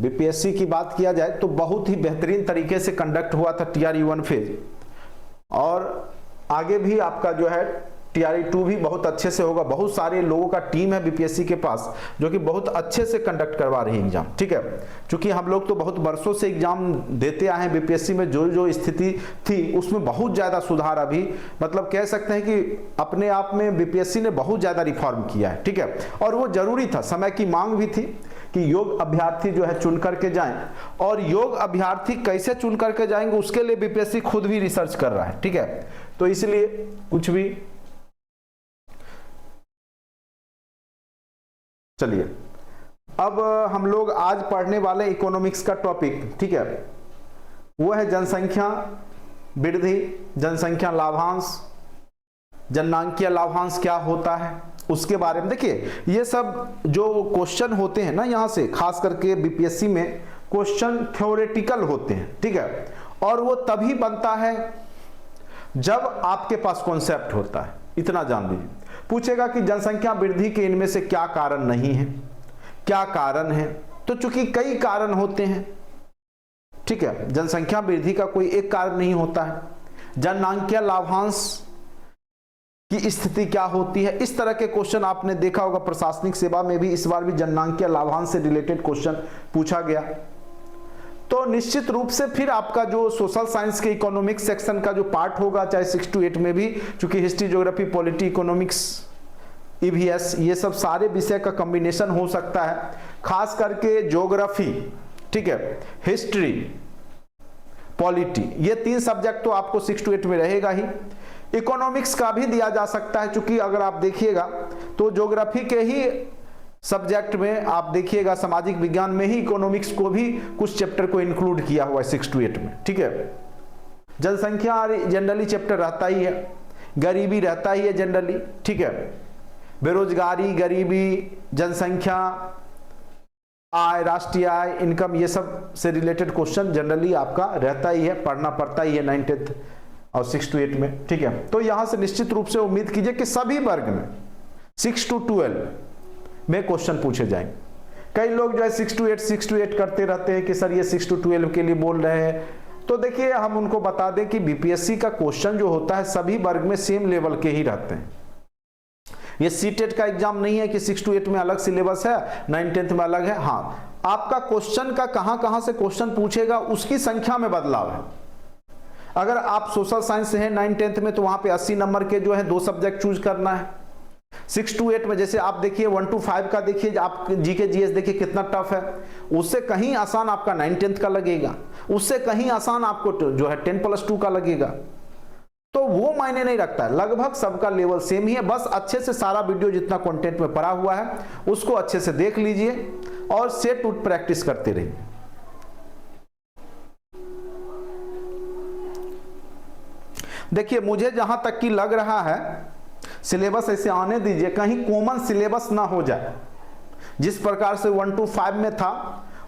BPSC की बात किया जाए तो बहुत ही बेहतरीन तरीके से कंडक्ट हुआ था TRE 1 फेज, और आगे भी आपका जो है TRE 2 भी बहुत अच्छे से होगा। बहुत सारे लोगों का टीम है बीपीएससी के पास जो कि बहुत अच्छे से कंडक्ट करवा रही है एग्जाम, ठीक है। क्योंकि हम लोग तो बहुत वर्षों से एग्जाम देते आए हैं, बीपीएससी में जो जो स्थिति थी उसमें बहुत ज़्यादा सुधार अभी, मतलब कह सकते हैं कि अपने आप में बीपीएससी ने बहुत ज़्यादा रिफॉर्म किया है, ठीक है। और वो जरूरी था, समय की मांग भी थी कि योग अभ्यर्थी जो है चुन करके जाएं, और योग अभ्यर्थी कैसे चुन करके जाएंगे उसके लिए बीपीएससी खुद भी रिसर्च कर रहा है, ठीक है। तो इसलिए कुछ भी, चलिए अब हम लोग आज पढ़ने वाले इकोनॉमिक्स का टॉपिक, ठीक है, वो है जनसंख्या वृद्धि, जनसंख्या लाभांश, जननांकीय लाभांश क्या होता है उसके बारे में। देखिए ये सब जो क्वेश्चन होते हैं ना, यहाँ से खास करके बीपीएससी में क्वेश्चन थ्योरेटिकल होते हैं, ठीक है, और वो तभी बनता है जब आपके पास कॉन्सेप्ट होता है। इतना जान लीजिए, पूछेगा कि जनसंख्या वृद्धि के इनमें से क्या कारण नहीं है, क्या कारण है, तो चूंकि कई कारण होते हैं, ठीक है, जनसंख्या वृद्धि का कोई एक कारण नहीं होता है। जननांकीय लाभांश की स्थिति क्या होती है, इस तरह के क्वेश्चन आपने देखा होगा प्रशासनिक सेवा में भी, इस बार भी जननांकीय लाभांश से रिलेटेड क्वेश्चन पूछा गया। तो निश्चित रूप से फिर आपका जो सोशल साइंस के इकोनॉमिक्स सेक्शन का जो पार्ट होगा, चाहे 6 to 8 में भी, चूंकि history, geography, polity, economics, EVS, ये सब सारे विषय का कॉम्बिनेशन हो सकता है। खास करके ज्योग्राफी, ठीक है, हिस्ट्री, पॉलिटी, ये 3 सब्जेक्ट तो आपको 6 to 8 में रहेगा ही। इकोनॉमिक्स का भी दिया जा सकता है, चूंकि अगर आप देखिएगा तो ज्योग्राफी के ही सब्जेक्ट में आप देखिएगा सामाजिक विज्ञान में ही इकोनॉमिक्स को भी कुछ चैप्टर को इंक्लूड किया हुआ है 6 to 8 में, ठीक है। जनसंख्या जनरली चैप्टर रहता ही है, गरीबी रहता ही है जनरली, ठीक है, बेरोजगारी, गरीबी, जनसंख्या, आय, राष्ट्रीय आय, इनकम, ये सब से रिलेटेड क्वेश्चन जनरली आपका रहता ही है, पढ़ना पड़ता ही है 9th 10th और 6 to 8 में, ठीक है। तो यहां से निश्चित रूप से उम्मीद कीजिए कि सभी वर्ग में 6 to 12 में क्वेश्चन पूछे जाएंगे। कई लोग जो है 6 to 8 करते रहते हैं कि सर ये 6 to 12 के लिए बोल रहे हैं, तो देखिए हम उनको बता दें कि बीपीएससी का क्वेश्चन जो होता है सभी वर्ग में सेम लेवल के ही रहते हैं। ये सीटेट का एग्जाम नहीं है कि 6 to 8 में अलग सिलेबस है, 9th 10th में अलग है। हाँ, आपका क्वेश्चन का कहां से क्वेश्चन पूछेगा उसकी संख्या में बदलाव है। अगर आप सोशल साइंस से हैं 9th 10th में, तो वहां पे 80 नंबर के जो है 2 सब्जेक्ट चूज करना है। 6 to 8 में जैसे आप देखिए 1 to 5 का देखिए, आप जीके जीएस देखिए कितना टफ है, उससे कहीं आसान आपका 9th 10th का लगेगा, उससे कहीं आसान आपको जो है 10+2 का लगेगा। तो वो मायने नहीं रखता है, लगभग सबका लेवल सेम ही है। बस अच्छे से सारा वीडियो जितना कंटेंट में पड़ा हुआ है उसको अच्छे से देख लीजिए और सेट उट प्रैक्टिस करते रहिए। देखिए मुझे जहां तक कि लग रहा है, सिलेबस ऐसे आने दीजिए, कहीं कॉमन सिलेबस ना हो जाए। जिस प्रकार से 1 to 5 में था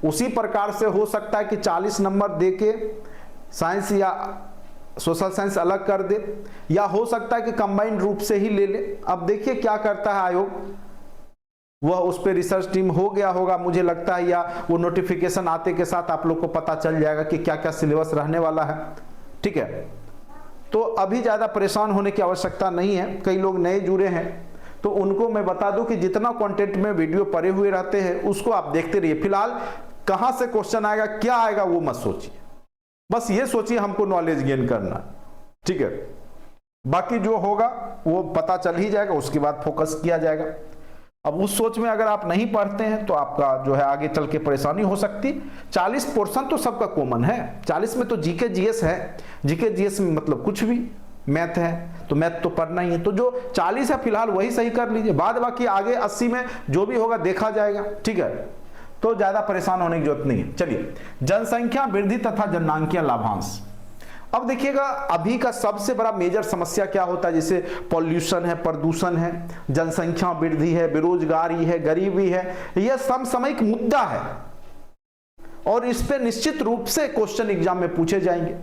उसी प्रकार से हो सकता है कि 40 नंबर देके साइंस या सोशल साइंस अलग कर दे, या हो सकता है कि कंबाइंड रूप से ही ले ले। अब देखिए क्या करता है आयोग, वह उस पर रिसर्च टीम हो गया होगा मुझे लगता है, या वो नोटिफिकेशन आते के साथ आप लोग को पता चल जाएगा कि क्या क्या सिलेबस रहने वाला है, ठीक है। तो अभी ज़्यादा परेशान होने की आवश्यकता नहीं है। कई लोग नए जुड़े हैं तो उनको मैं बता दूं कि जितना कंटेंट में वीडियो पड़े हुए रहते हैं उसको आप देखते रहिए। फिलहाल कहां से क्वेश्चन आएगा, क्या आएगा वो मत सोचिए, बस ये सोचिए हमको नॉलेज गेन करना है, ठीक है। बाकी जो होगा वो पता चल ही जाएगा, उसके बाद फोकस किया जाएगा। अब उस सोच में अगर आप नहीं पढ़ते हैं तो आपका जो है आगे चल के परेशानी हो सकती। 40% तो सबका कॉमन है, 40 में तो जीके जीएस है, जीके जीएस में मतलब कुछ भी, मैथ है तो मैथ तो पढ़ना ही है। तो जो 40 है फिलहाल वही सही कर लीजिए, बाद बाकी आगे 80 में जो भी होगा देखा जाएगा, ठीक है। तो ज्यादा परेशान होने की जरूरत नहीं है। चलिए, जनसंख्या वृद्धि तथा जननांकीय लाभांश। अब देखिएगा अभी का सबसे बड़ा मेजर समस्या क्या होता है, जैसे पॉल्यूशन है, प्रदूषण है, जनसंख्या वृद्धि है, बेरोजगारी है, गरीबी है, यह समसामयिक मुद्दा है और इस पे निश्चित रूप से क्वेश्चन एग्जाम में पूछे जाएंगे।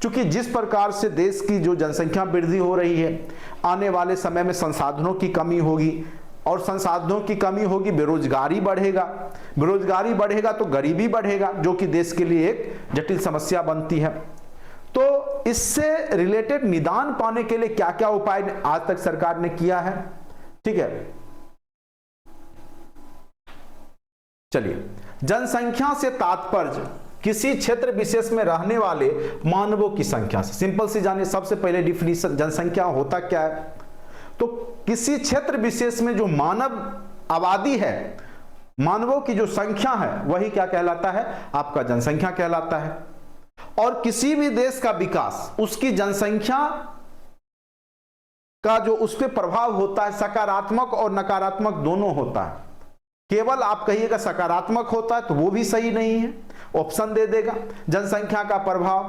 क्योंकि जिस प्रकार से देश की जो जनसंख्या वृद्धि हो रही है, आने वाले समय में संसाधनों की कमी होगी, और संसाधनों की कमी होगी, बेरोजगारी बढ़ेगा, बेरोजगारी बढ़ेगा तो गरीबी बढ़ेगा, जो कि देश के लिए एक जटिल समस्या बनती है। तो इससे रिलेटेड निदान पाने के लिए क्या क्या उपाय आज तक सरकार ने किया है, ठीक है। चलिए, जनसंख्या से तात्पर्य किसी क्षेत्र विशेष में रहने वाले मानवों की संख्या से। सिंपल सी जानिए, सबसे पहले डिफिनीशन जनसंख्या होता क्या है। तो किसी क्षेत्र विशेष में जो मानव आबादी है, मानवों की जो संख्या है, वही क्या कहलाता है, आपका जनसंख्या कहलाता है। और किसी भी देश का विकास उसकी जनसंख्या का जो उस पर प्रभाव होता है, सकारात्मक और नकारात्मक दोनों होता है। केवल आप कहिएगा सकारात्मक होता है तो वो भी सही नहीं है, ऑप्शन दे देगा। जनसंख्या का प्रभाव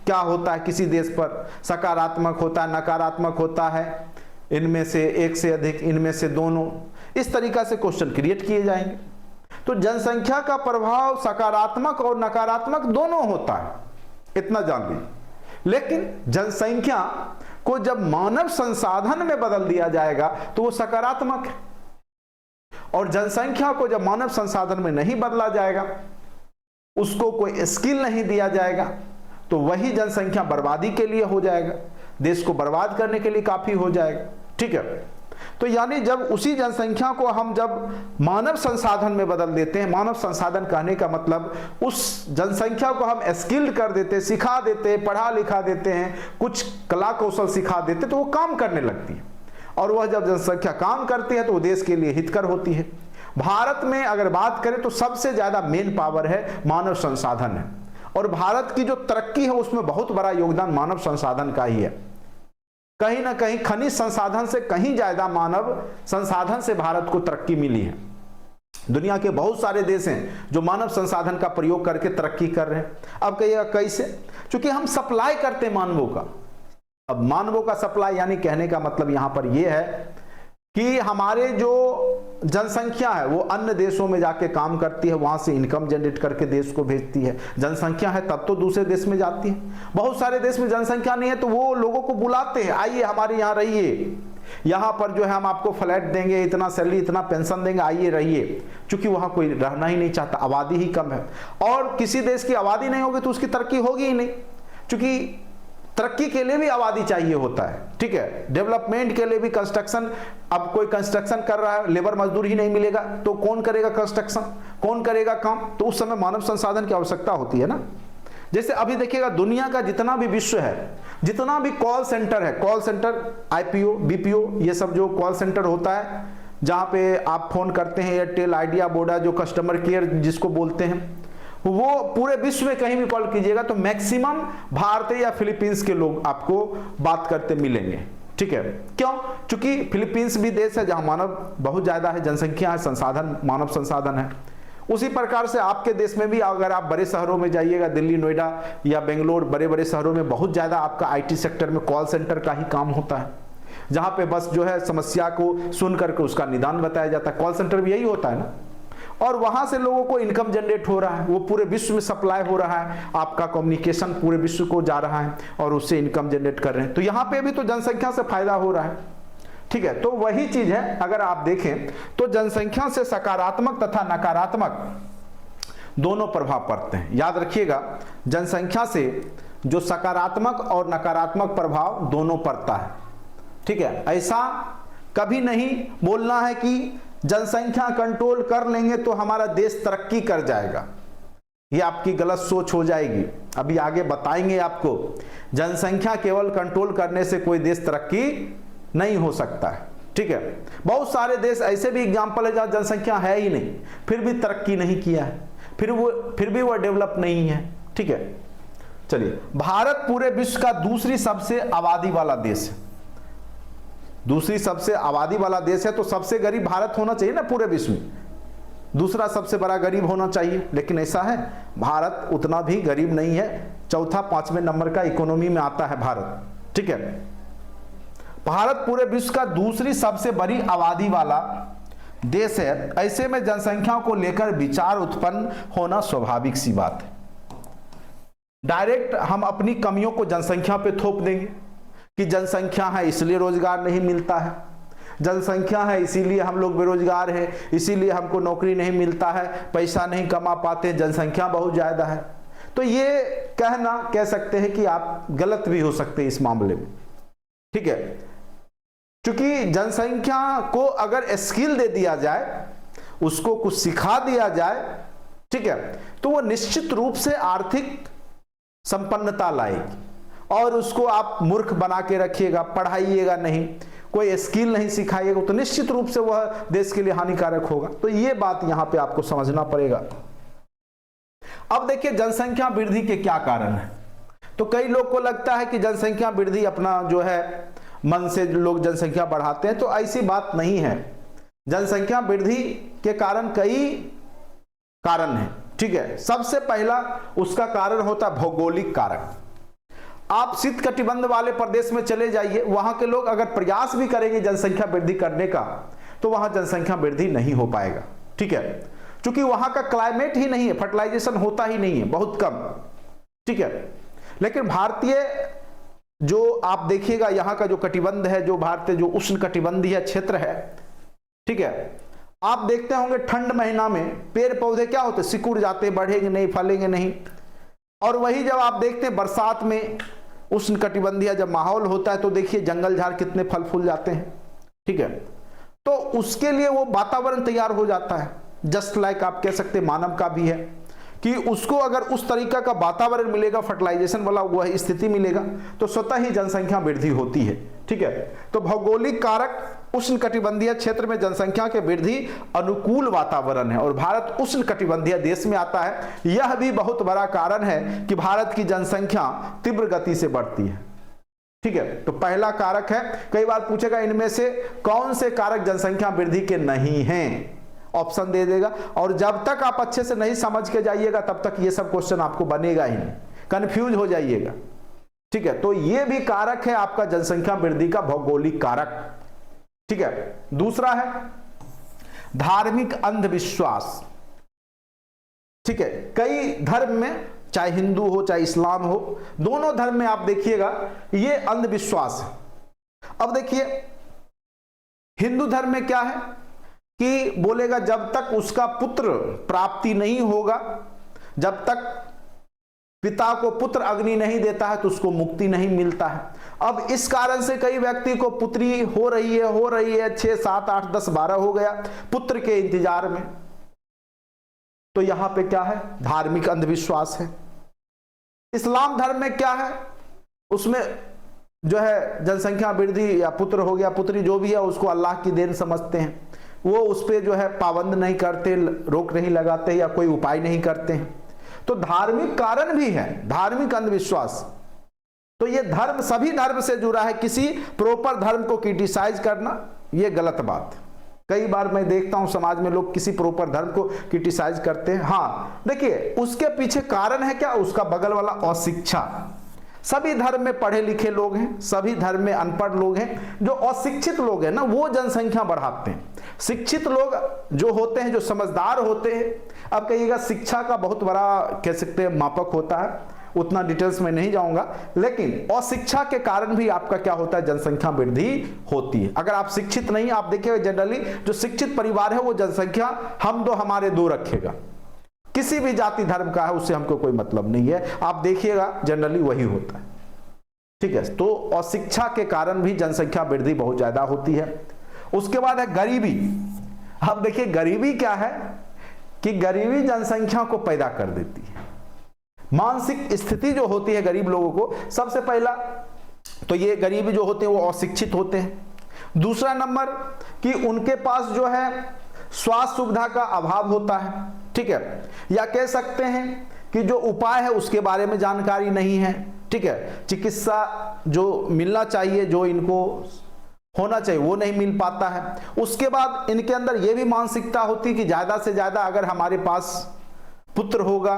क्या होता है किसी देश पर, सकारात्मक होता है, नकारात्मक होता है, इनमें से एक से अधिक, इनमें से दोनों, इस तरीका से क्वेश्चन क्रिएट किए जाएंगे। तो जनसंख्या का प्रभाव सकारात्मक और नकारात्मक दोनों होता है, इतना जान लीजिए। लेकिन जनसंख्या को जब मानव संसाधन में बदल दिया जाएगा तो वो सकारात्मक है, और जनसंख्या को जब मानव संसाधन में नहीं बदला जाएगा, उसको कोई स्किल नहीं दिया जाएगा, तो वही जनसंख्या बर्बादी के लिए हो जाएगा, देश को बर्बाद करने के लिए काफी हो जाएगा, ठीक है। तो यानी जब उसी जनसंख्या को हम जब मानव संसाधन में बदल देते हैं, मानव संसाधन कहने का मतलब उस जनसंख्या को हम स्किल्ड कर देते, सिखा देते, पढ़ा लिखा देते हैं, कुछ कला कौशल सिखा देते, तो वो काम करने लगती है। और वह जब जनसंख्या काम करती है तो वो देश के लिए हितकर होती है। भारत में अगर बात करें तो सबसे ज्यादा मेन पावर है मानव संसाधन है, और भारत की जो तरक्की है उसमें बहुत बड़ा योगदान मानव संसाधन का ही है। कहीं ना कहीं खनिज संसाधन से कहीं ज्यादा मानव संसाधन से भारत को तरक्की मिली है। दुनिया के बहुत सारे देश हैं जो मानव संसाधन का प्रयोग करके तरक्की कर रहे हैं। अब कहिएगा कैसे, क्योंकि हम सप्लाई करते हैं मानवों का। अब मानवों का सप्लाई यानी कहने का मतलब यहां पर यह है कि हमारे जो जनसंख्या है वो अन्य देशों में जाके काम करती है, वहां से इनकम जनरेट करके देश को भेजती है। जनसंख्या है तब तो दूसरे देश में जाती है। बहुत सारे देश में जनसंख्या नहीं है तो वो लोगों को बुलाते हैं, आइए हमारे यहाँ रहिए, यहाँ पर जो है हम आपको फ्लैट देंगे, इतना सैलरी, इतना पेंशन देंगे, आइए रहिए। क्योंकि वहां कोई रहना ही नहीं चाहता, आबादी ही कम है। और किसी देश की आबादी नहीं होगी तो उसकी तरक्की होगी ही नहीं, क्योंकि तरक्की के लिए भी आबादी चाहिए होता है, ठीक है। डेवलपमेंट के लिए भी कंस्ट्रक्शन, अब कोई कंस्ट्रक्शन कर रहा है, लेबर मजदूर ही नहीं मिलेगा तो कौन करेगा कंस्ट्रक्शन, कौन करेगा काम, तो उस समय मानव संसाधन की आवश्यकता होती है ना। जैसे अभी देखिएगा दुनिया का जितना भी विश्व है, जितना भी कॉल सेंटर है, कॉल सेंटर, आईपीओ, बीपीओ, ये सब जो कॉल सेंटर होता है जहां पे आप फोन करते हैं, एयरटेल, आइडिया, वोडा, जो कस्टमर केयर जिसको बोलते हैं, वो पूरे विश्व में कहीं भी कॉल कीजिएगा तो मैक्सिमम भारतीय या फिलीपींस के लोग आपको बात करते मिलेंगे, ठीक है। क्यों? क्योंकि फिलीपींस भी देश है जहां मानव बहुत ज्यादा है, जनसंख्या है, संसाधन, मानव संसाधन है। उसी प्रकार से आपके देश में भी अगर आप बड़े शहरों में जाइएगा, दिल्ली, नोएडा या बेंगलोर, बड़े बड़े शहरों में बहुत ज्यादा आपका आईटी सेक्टर में कॉल सेंटर का ही काम होता है, जहां पे बस जो है समस्या को सुन करके उसका निदान बताया जाता है। कॉल सेंटर भी यही होता है ना। और वहां से लोगों को इनकम जनरेट हो रहा है, वो पूरे विश्व में सप्लाई हो रहा है, आपका कम्युनिकेशन पूरे विश्व को जा रहा है और उससे इनकम जनरेट कर रहे हैं। तो यहां पे भी तो जनसंख्या से फायदा हो रहा है, ठीक है। तो वही चीज है, अगर आप देखें तो जनसंख्या से सकारात्मक तथा नकारात्मक दोनों प्रभाव पड़ते हैं। याद रखिएगा, जनसंख्या से जो सकारात्मक और नकारात्मक प्रभाव दोनों पड़ता है, ठीक है। ऐसा कभी नहीं बोलना है कि जनसंख्या कंट्रोल कर लेंगे तो हमारा देश तरक्की कर जाएगा, ये आपकी गलत सोच हो जाएगी। अभी आगे बताएंगे आपको, जनसंख्या केवल कंट्रोल करने से कोई देश तरक्की नहीं हो सकता है, ठीक है। बहुत सारे देश ऐसे भी एग्जाम्पल है जहां जनसंख्या है ही नहीं, फिर भी तरक्की नहीं किया है, फिर भी वो डेवलप नहीं है, ठीक है। चलिए, भारत पूरे विश्व का दूसरी सबसे आबादी वाला देश है। दूसरी सबसे आबादी वाला देश है तो सबसे गरीब भारत होना चाहिए ना पूरे विश्व में, दूसरा सबसे बड़ा गरीब होना चाहिए, लेकिन ऐसा है भारत उतना भी गरीब नहीं है, चौथा पांचवें नंबर का इकोनॉमी में आता है भारत, ठीक है। भारत पूरे विश्व का दूसरी सबसे बड़ी आबादी वाला देश है। ऐसे में जनसंख्या को लेकर विचार उत्पन्न होना स्वाभाविक सी बात है। डायरेक्ट हम अपनी कमियों को जनसंख्या पे थोप देंगे कि जनसंख्या है इसलिए रोजगार नहीं मिलता है, जनसंख्या है इसीलिए हम लोग बेरोजगार हैं, इसीलिए हमको नौकरी नहीं मिलता है, पैसा नहीं कमा पाते, जनसंख्या बहुत ज़्यादा है। तो ये कहना कह सकते हैं कि आप गलत भी हो सकते हैं इस मामले में, ठीक है। क्योंकि जनसंख्या को अगर स्किल दे दिया जाए, उसको कुछ सिखा दिया जाए, ठीक है, तो वो निश्चित रूप से आर्थिक संपन्नता लाएगी। और उसको आप मूर्ख बना के रखिएगा, पढ़ाइएगा नहीं, कोई स्किल नहीं सिखाइएगा, तो निश्चित रूप से वह देश के लिए हानिकारक होगा। तो ये बात यहां पे आपको समझना पड़ेगा। अब देखिए जनसंख्या वृद्धि के क्या कारण है। तो कई लोग को लगता है कि जनसंख्या वृद्धि अपना जो है मन से लोग जनसंख्या बढ़ाते हैं, तो ऐसी बात नहीं है। जनसंख्या वृद्धि के कारण कई कारण हैं, ठीक है। सबसे पहला उसका कारण होता है भौगोलिक कारक। आप शीत कटिबंध वाले प्रदेश में चले जाइए, वहां के लोग अगर प्रयास भी करेंगे जनसंख्या वृद्धि करने का, तो वहां जनसंख्या वृद्धि नहीं हो पाएगा, ठीक है, क्योंकि वहां का क्लाइमेट ही नहीं है, फर्टिलाइजेशन होता ही नहीं है, बहुत कम, ठीक है। लेकिन भारतीय जो आप देखिएगा यहाँ का जो कटिबंध है, जो भारतीय जो उष्ण कटिबंधीय क्षेत्र है, ठीक है, आप देखते होंगे ठंड महीना में पेड़ पौधे क्या होते, सिकुड़ जाते, बढ़ेंगे नहीं, फलेंगे नहीं। और वही जब आप देखते हैं बरसात में उष्ण कटिबंधीय जब माहौल होता है, तो देखिए जंगल झाड़ कितने फल फूल जाते हैं, ठीक है। तो उसके लिए वो वातावरण तैयार हो जाता है, जस्ट लाइक आप कह सकते हैं मानव का भी है कि उसको अगर उस तरीका का वातावरण मिलेगा, फर्टिलाइजेशन वाला वह स्थिति मिलेगा, तो स्वतः ही जनसंख्या वृद्धि होती है, ठीक है। तो भौगोलिक कारक, उष्ण कटिबंधीय क्षेत्र में जनसंख्या के वृद्धि अनुकूल वातावरण है, और भारत उष्ण कटिबंधीय देश में आता है। यह भी बहुत बड़ा कारण है कि भारत की जनसंख्या तीव्र गति से बढ़ती है, ठीक है। तो पहला कारक है। कई बार पूछेगा इनमें से कौन से कारक जनसंख्या वृद्धि के नहीं हैं, ऑप्शन दे देगा। और जब तक आप अच्छे से नहीं समझ के जाइएगा, तब तक ये सब क्वेश्चन आपको बनेगा ही नहीं, कंफ्यूज हो जाइएगा, ठीक है। तो ये भी कारक है आपका जनसंख्या वृद्धि का भौगोलिक कारक, ठीक है। दूसरा है धार्मिक अंधविश्वास, ठीक है। कई धर्म में, चाहे हिंदू हो चाहे इस्लाम हो, दोनों धर्म में आप देखिएगा ये अंधविश्वास है। अब देखिए हिंदू धर्म में क्या है कि बोलेगा जब तक उसका पुत्र प्राप्ति नहीं होगा, जब तक पिता को पुत्र अग्नि नहीं देता है, तो उसको मुक्ति नहीं मिलता है। अब इस कारण से कई व्यक्ति को पुत्री हो रही है 6, 7, 8, 10, 12 हो गया, पुत्र के इंतजार में। तो यहां पे क्या है, धार्मिक अंधविश्वास है। इस्लाम धर्म में क्या है, उसमें जो है जनसंख्या वृद्धि या पुत्र हो गया, पुत्री जो भी है, उसको अल्लाह की देन समझते हैं। वो उस पर जो है पाबंद नहीं करते, रोक नहीं लगाते या कोई उपाय नहीं करते हैं। तो धार्मिक कारण भी है, धार्मिक अंधविश्वास। तो ये धर्म सभी धर्म से जुड़ा है, किसी प्रॉपर धर्म को क्रिटिसाइज करना ये गलत बात है। कई बार मैं देखता हूं समाज में लोग किसी प्रॉपर धर्म को क्रिटिसाइज करते हैं। हाँ देखिए उसके पीछे कारण है क्या, उसका बगल वाला अशिक्षा। सभी धर्म में पढ़े लिखे लोग हैं, सभी धर्म में अनपढ़ लोग हैं। जो अशिक्षित लोग हैं ना, वो जनसंख्या बढ़ाते हैं। शिक्षित लोग जो होते हैं, जो समझदार होते हैं, अब कहिएगा शिक्षा का बहुत बड़ा कह सकते हैं मापक होता है, उतना डिटेल्स में नहीं जाऊंगा, लेकिन अशिक्षा के कारण भी आपका क्या होता है, जनसंख्या वृद्धि होती है। अगर आप शिक्षित नहीं, आप देखिएगा जनरली जो शिक्षित परिवार है वो जनसंख्या हम दो हमारे दो रखेगा, किसी भी जाति धर्म का है उससे हमको कोई मतलब नहीं है। आप देखिएगा जनरली वही होता है, ठीक है। तो अशिक्षा के कारण भी जनसंख्या वृद्धि बहुत ज्यादा होती है। उसके बाद है गरीबी। अब देखिए गरीबी क्या है कि गरीबी जनसंख्या को पैदा कर देती है। मानसिक स्थिति जो होती है गरीब लोगों को, सबसे पहला तो ये गरीब जो होते हैं वो अशिक्षित होते हैं। दूसरा नंबर कि उनके पास जो है स्वास्थ्य सुविधा का अभाव होता है, ठीक है, या कह सकते हैं कि जो उपाय है उसके बारे में जानकारी नहीं है, ठीक है। चिकित्सा जो मिलना चाहिए, जो इनको होना चाहिए, वो नहीं मिल पाता है। उसके बाद इनके अंदर ये भी मानसिकता होती है कि ज्यादा से ज्यादा अगर हमारे पास पुत्र होगा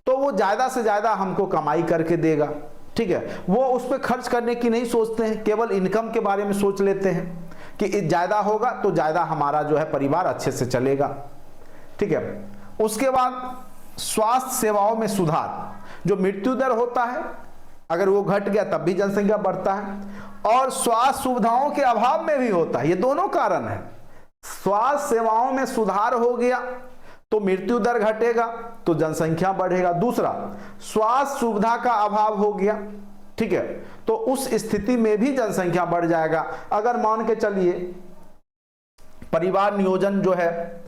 तो वो ज्यादा से ज्यादा हमको कमाई करके देगा, ठीक है। वो उस पर खर्च करने की नहीं सोचते हैं, केवल इनकम के बारे में सोच लेते हैं कि ज्यादा होगा तो ज्यादा हमारा जो है परिवार अच्छे से चलेगा, ठीक है। उसके बाद स्वास्थ्य सेवाओं में सुधार, जो मृत्यु दर होता है अगर वो घट गया तब भी जनसंख्या बढ़ता है। और स्वास्थ्य सुविधाओं के अभाव में भी होता है। ये दोनों कारण है। स्वास्थ्य सेवाओं में सुधार हो गया तो मृत्यु दर घटेगा, तो जनसंख्या बढ़ेगा। दूसरा, स्वास्थ्य सुविधा का अभाव हो गया, ठीक है, तो उस स्थिति में भी जनसंख्या बढ़ जाएगा। अगर मान के चलिए परिवार नियोजन जो है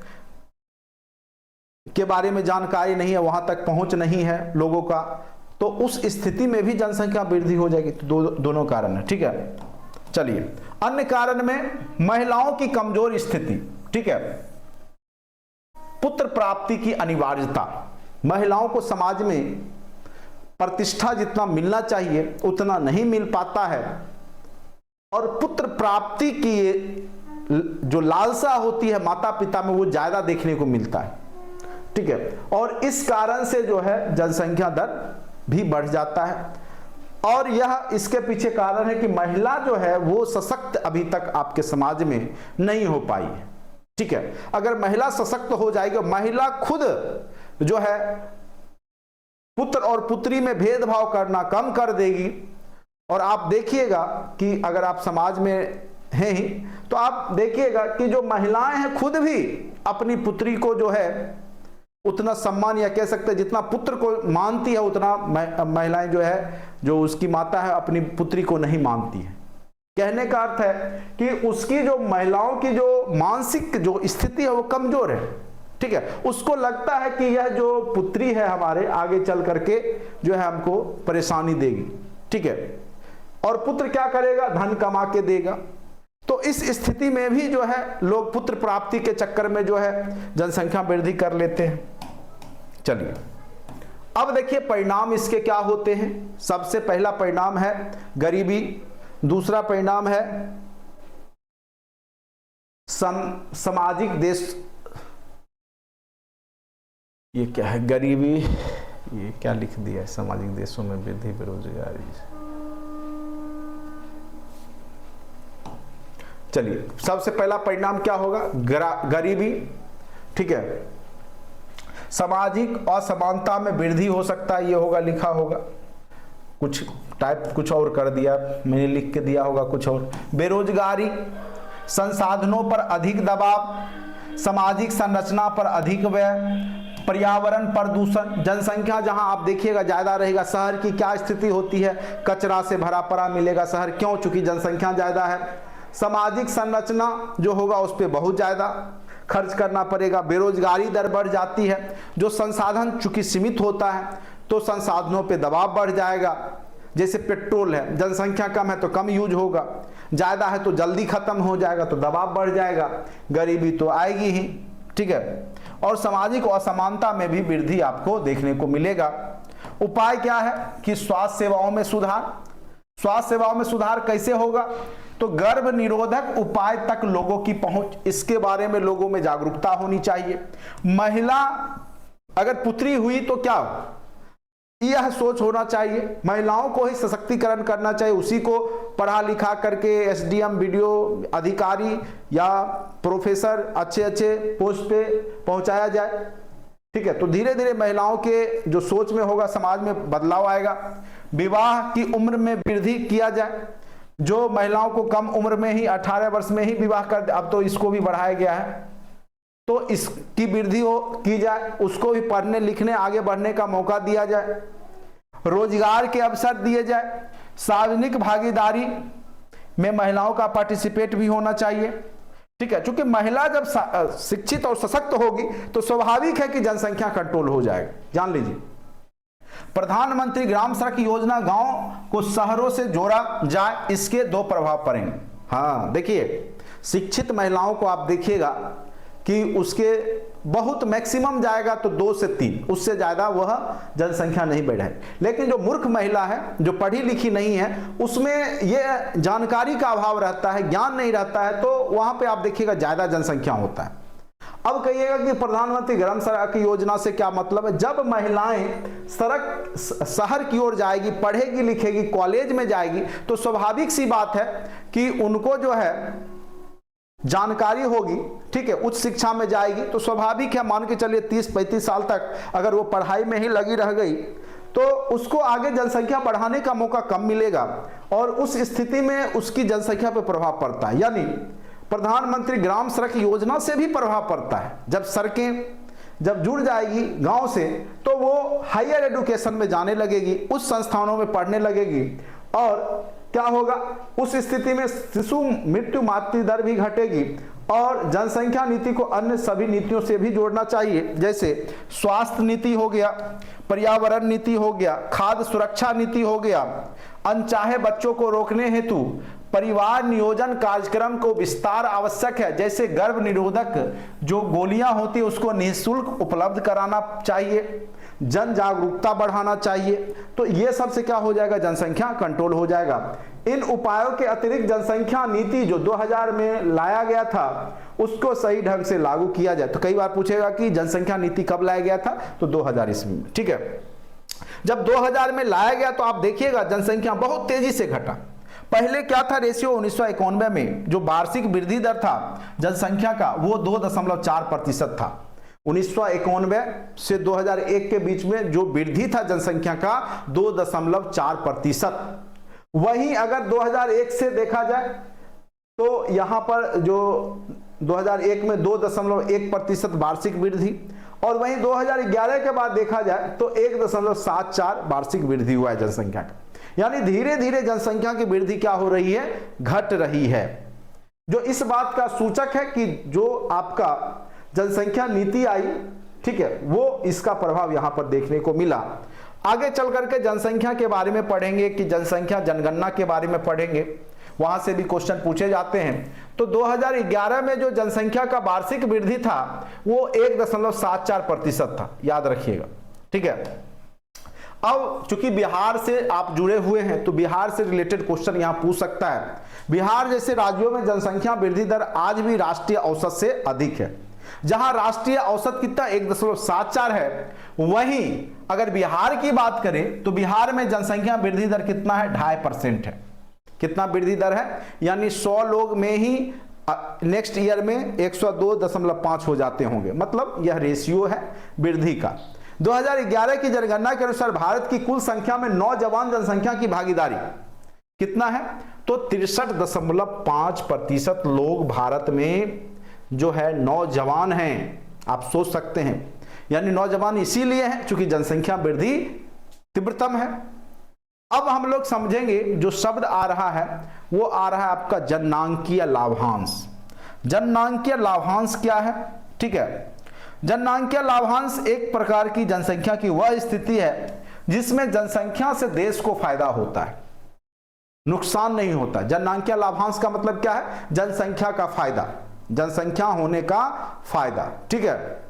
के बारे में जानकारी नहीं है, वहां तक पहुंच नहीं है लोगों का, तो उस स्थिति में भी जनसंख्या वृद्धि हो जाएगी। तो दोनों कारण है, ठीक है। चलिए, अन्य कारण में महिलाओं की कमजोर स्थिति, ठीक है, पुत्र प्राप्ति की अनिवार्यता। महिलाओं को समाज में प्रतिष्ठा जितना मिलना चाहिए उतना नहीं मिल पाता है, और पुत्र प्राप्ति की जो लालसा होती है माता पिता में वो ज्यादा देखने को मिलता है, ठीक है, और इस कारण से जो है जनसंख्या दर भी बढ़ जाता है। और यह इसके पीछे कारण है कि महिला जो है वो सशक्त अभी तक आपके समाज में नहीं हो पाई है, ठीक है। अगर महिला सशक्त हो जाएगी, महिला खुद जो है पुत्र और पुत्री में भेदभाव करना कम कर देगी, और आप देखिएगा कि अगर आप समाज में हैं ही तो आप देखिएगा कि जो महिलाएं हैं खुद भी अपनी पुत्री को जो है उतना सम्मान, या कह सकते हैं जितना पुत्र को मानती है उतना महिलाएं जो है, जो उसकी माता है, अपनी पुत्री को नहीं मानती है। कहने का अर्थ है कि उसकी जो महिलाओं की जो मानसिक जो स्थिति है वो कमजोर है, ठीक है। उसको लगता है कि यह जो पुत्री है हमारे आगे चल करके जो है हमको परेशानी देगी, ठीक है, और पुत्र क्या करेगा, धन कमा के देगा। तो इस स्थिति में भी जो है लोग पुत्र प्राप्ति के चक्कर में जो है जनसंख्या वृद्धि कर लेते हैं। चलिए, अब देखिए परिणाम इसके क्या होते हैं। सबसे पहला परिणाम है गरीबी, दूसरा परिणाम है सामाजिक देश, ये क्या है, गरीबी, ये क्या लिख दिया है, सामाजिक देशों में वृद्धि बेरोजगारी। चलिए, सबसे पहला परिणाम क्या होगा, गरीबी, ठीक है, सामाजिक असमानता में वृद्धि हो सकता है, ये होगा, लिखा होगा, कुछ टाइप कुछ और कर दिया, मैंने लिख के दिया होगा कुछ और। बेरोजगारी, संसाधनों पर अधिक दबाव, सामाजिक संरचना पर अधिक व्यय, पर्यावरण प्रदूषण। जनसंख्या जहां आप देखिएगा ज्यादा रहेगा, शहर की क्या स्थिति होती है, कचरा से भरा पड़ा मिलेगा शहर, क्यों, चूंकि जनसंख्या ज्यादा है। सामाजिक संरचना जो होगा उस पर बहुत ज्यादा खर्च करना पड़ेगा, बेरोजगारी दर बढ़ जाती है, जो संसाधन चूंकि सीमित होता है तो संसाधनों पे दबाव बढ़ जाएगा। जैसे पेट्रोल है, जनसंख्या कम है तो कम यूज होगा, ज्यादा है तो जल्दी खत्म हो जाएगा, तो दबाव बढ़ जाएगा, गरीबी तो आएगी ही, ठीक है। और सामाजिक असमानता में भी वृद्धि आपको देखने को मिलेगा। उपाय क्या है कि स्वास्थ्य सेवाओं में सुधार। स्वास्थ्य सेवाओं में सुधार कैसे होगा, तो गर्भ निरोधक उपाय तक लोगों की पहुंच, इसके बारे में लोगों में जागरूकता होनी चाहिए। महिला अगर पुत्री हुई तो क्या, यह सोच होना चाहिए, महिलाओं को ही सशक्तिकरण करना चाहिए, उसी को पढ़ा लिखा करके एसडीएम, वीडियो अधिकारी या प्रोफेसर अच्छे अच्छे पोस्ट पे पहुंचाया जाए, ठीक है। तो धीरे धीरे महिलाओं के जो सोच में होगा, समाज में बदलाव आएगा। विवाह की उम्र में वृद्धि किया जाए, जो महिलाओं को कम उम्र में ही 18 वर्ष में ही विवाह कर, अब तो इसको भी बढ़ाया गया है, तो इसकी वृद्धि की जाए, उसको भी पढ़ने लिखने आगे बढ़ने का मौका दिया जाए। रोजगार के अवसर दिए जाए, सार्वजनिक भागीदारी में महिलाओं का पार्टिसिपेट भी होना चाहिए, ठीक है। क्योंकि महिला जब शिक्षित और सशक्त होगी तो स्वाभाविक है कि जनसंख्या कंट्रोल हो जाएगा। जान लीजिए, प्रधानमंत्री ग्राम सड़क योजना गांव को शहरों से जोड़ा जाए, इसके दो प्रभाव पड़ेंगे। हाँ देखिए, शिक्षित महिलाओं को आप देखिएगा कि उसके बहुत मैक्सिमम जाएगा तो 2 से 3, उससे ज्यादा वह जनसंख्या नहीं बढ़े। लेकिन जो मूर्ख महिला है, जो पढ़ी लिखी नहीं है, उसमें यह जानकारी का अभाव रहता है, ज्ञान नहीं रहता है, तो वहां पे आप देखिएगा ज्यादा जनसंख्या होता है। अब कहिएगा कि प्रधानमंत्री ग्राम सड़क योजना से क्या मतलब है, जब महिलाएं सड़क शहर की ओर जाएगी, पढ़ेगी लिखेगी, कॉलेज में जाएगी, तो स्वाभाविक सी बात है कि उनको जो है जानकारी होगी, ठीक है, उच्च शिक्षा में जाएगी, तो स्वाभाविक है, मान के चलिए 30-35 साल तक अगर वो पढ़ाई में ही लगी रह गई तो उसको आगे जनसंख्या बढ़ाने का मौका कम मिलेगा और उस स्थिति में उसकी जनसंख्या पर प्रभाव पड़ता है। यानी प्रधानमंत्री ग्राम सड़क योजना से भी प्रभाव पड़ता है। जब सड़कें जब जुड़ जाएगी गांव से तो वो हायर एजुकेशन में जाने लगेगी, उस संस्थानों में पढ़ने लगेगी और क्या होगा, उस स्थिति में शिशु मृत्यु मातृ दर भी घटेगी। और जनसंख्या नीति को अन्य सभी नीतियों से भी जोड़ना चाहिए, जैसे स्वास्थ्य नीति हो गया, पर्यावरण नीति हो गया, खाद्य सुरक्षा नीति हो गया, अनचाहे बच्चों को रोकने हेतु परिवार नियोजन कार्यक्रम को विस्तार आवश्यक है, जैसे गर्भ निरोधक जो गोलियां होती है उसको निःशुल्क उपलब्ध कराना चाहिए, जन जागरूकता बढ़ाना चाहिए। तो ये सब से क्या हो जाएगा, जनसंख्या कंट्रोल हो जाएगा। इन उपायों के अतिरिक्त जनसंख्या नीति जो 2000 में लाया गया था उसको सही ढंग से लागू किया जाए। तो कई बार पूछेगा कि जनसंख्या नीति कब लाया गया था, तो 2000 ईस्वी में। ठीक है, जब 2000 में लाया गया तो आप देखिएगा जनसंख्या बहुत तेजी से घटा। पहले क्या था रेशियो 1991 में जो वार्षिक वृद्धि दर था जनसंख्या का वो 2.4% था। 1991 से 2001 के बीच में जो वृद्धि था जनसंख्या का 2.4%। वहीं अगर 2001 से देखा जाए तो यहां पर जो 2001 में 2.1% वार्षिक वृद्धि और वहीं 2011 के बाद देखा जाए तो 1.74 वार्षिक वृद्धि हुआ है जनसंख्या का। यानी धीरे धीरे जनसंख्या की वृद्धि क्या हो रही है, घट रही है, जो इस बात का सूचक है कि जो आपका जनसंख्या नीति आई, ठीक है, वो इसका प्रभाव यहां पर देखने को मिला। आगे चल करके जनसंख्या के बारे में पढ़ेंगे कि जनसंख्या जनगणना के बारे में पढ़ेंगे, वहां से भी क्वेश्चन पूछे जाते हैं। तो 2011 में जो जनसंख्या का वार्षिक वृद्धि था वो 1.74% था, याद रखिएगा। ठीक है, अब चूंकि बिहार से आप जुड़े हुए हैं तो बिहार से रिलेटेड क्वेश्चन यहां पूछ सकता है। बिहार जैसे राज्यों में जनसंख्या वृद्धि दर आज भी राष्ट्रीय औसत से अधिक है। जहां राष्ट्रीय औसत कितना 1.74 है, वहीं अगर बिहार की बात करें तो बिहार में जनसंख्या वृद्धि दर कितना है, 2.5% है। कितना वृद्धि दर है, यानी 100 लोग में ही नेक्स्ट ईयर में 102.5 हो जाते होंगे, मतलब यह रेशियो है वृद्धि का। 2011 की जनगणना के अनुसार भारत की कुल संख्या में नौजवान जनसंख्या की भागीदारी कितना है, तो 63.5% लोग भारत में जो है नौजवान हैं। आप सोच सकते हैं, यानी नौजवान इसीलिए हैं क्योंकि जनसंख्या वृद्धि तीव्रतम है। अब हम लोग समझेंगे जो शब्द आ रहा है वो आ रहा है आपका जननांकीय लाभांश। जननांकीय लाभांश क्या है, ठीक है, जननांकीय लाभांश एक प्रकार की जनसंख्या की वह स्थिति है जिसमें जनसंख्या से देश को फायदा होता है, नुकसान नहीं होता। जननांकीय लाभांश का मतलब क्या है, जनसंख्या का फायदा, जनसंख्या होने का फायदा। ठीक है,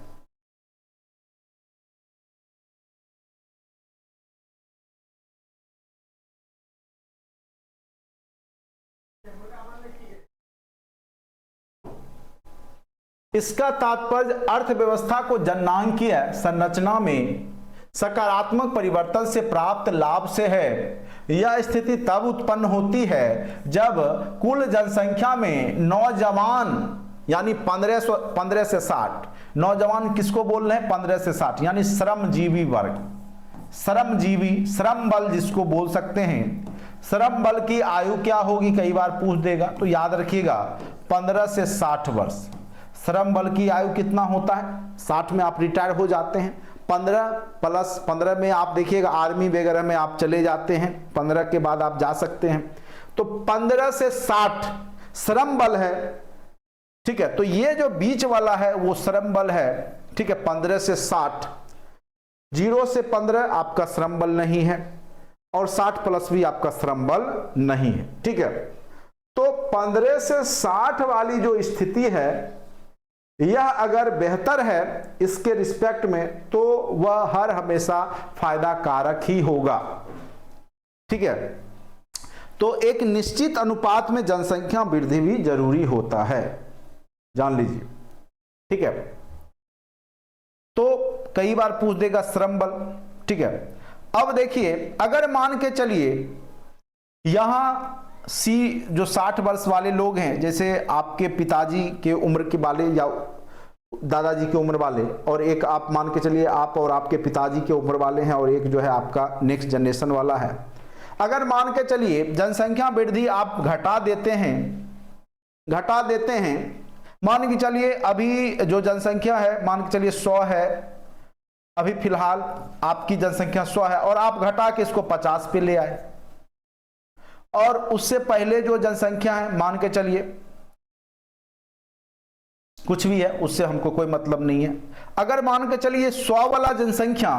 इसका तात्पर्य अर्थव्यवस्था को जननांकीय संरचना में सकारात्मक परिवर्तन से प्राप्त लाभ से है। यह स्थिति तब उत्पन्न होती है जब कुल जनसंख्या में नौजवान यानी 15 से 60, नौजवान किसको बोल रहे हैं, 15 से 60 यानी श्रमजीवी वर्ग, श्रमजीवी, श्रम बल जिसको बोल सकते हैं। श्रम बल की आयु क्या होगी, कई बार पूछ देगा, तो याद रखिएगा 15 से 60 वर्ष। श्रम बल की आयु कितना होता है, 60 में आप रिटायर हो जाते हैं। 15 प्लस 15 में आप देखिएगा आर्मी वगैरह में आप चले जाते हैं, 15 के बाद आप जा सकते हैं। तो 15 से 60 श्रम बल है, ठीक है। तो ये जो बीच वाला है वो श्रम बल है, ठीक है, 15 से 60। 0 से 15 आपका श्रम बल नहीं है और 60 प्लस भी आपका श्रम बल नहीं है, ठीक है। तो 15 से 60 वाली जो स्थिति है यह अगर बेहतर है इसके रिस्पेक्ट में तो वह हर हमेशा फायदा कारक ही होगा, ठीक है। तो एक निश्चित अनुपात में जनसंख्या वृद्धि भी जरूरी होता है, जान लीजिए, ठीक है। तो कई बार पूछ देगा श्रम बल, ठीक है। अब देखिए अगर मान के चलिए यहां सी जो 60 वर्ष वाले लोग हैं, जैसे आपके पिताजी के उम्र के वाले या दादाजी की उम्र वाले, और एक आप मान के चलिए आप और आपके पिताजी की उम्र वाले हैं, और एक जो है आपका नेक्स्ट जनरेशन वाला है। अगर मान के चलिए जनसंख्या वृद्धि आप घटा देते हैं, मान के चलिए अभी जो जनसंख्या है मान के चलिए 100 है, अभी फिलहाल आपकी जनसंख्या 100 है, और आप घटा के इसको 50 पे ले आए, और उससे पहले जो जनसंख्या है मान के चलिए कुछ भी है, उससे हमको कोई मतलब नहीं है। अगर मान के चलिए 100 वाला जनसंख्या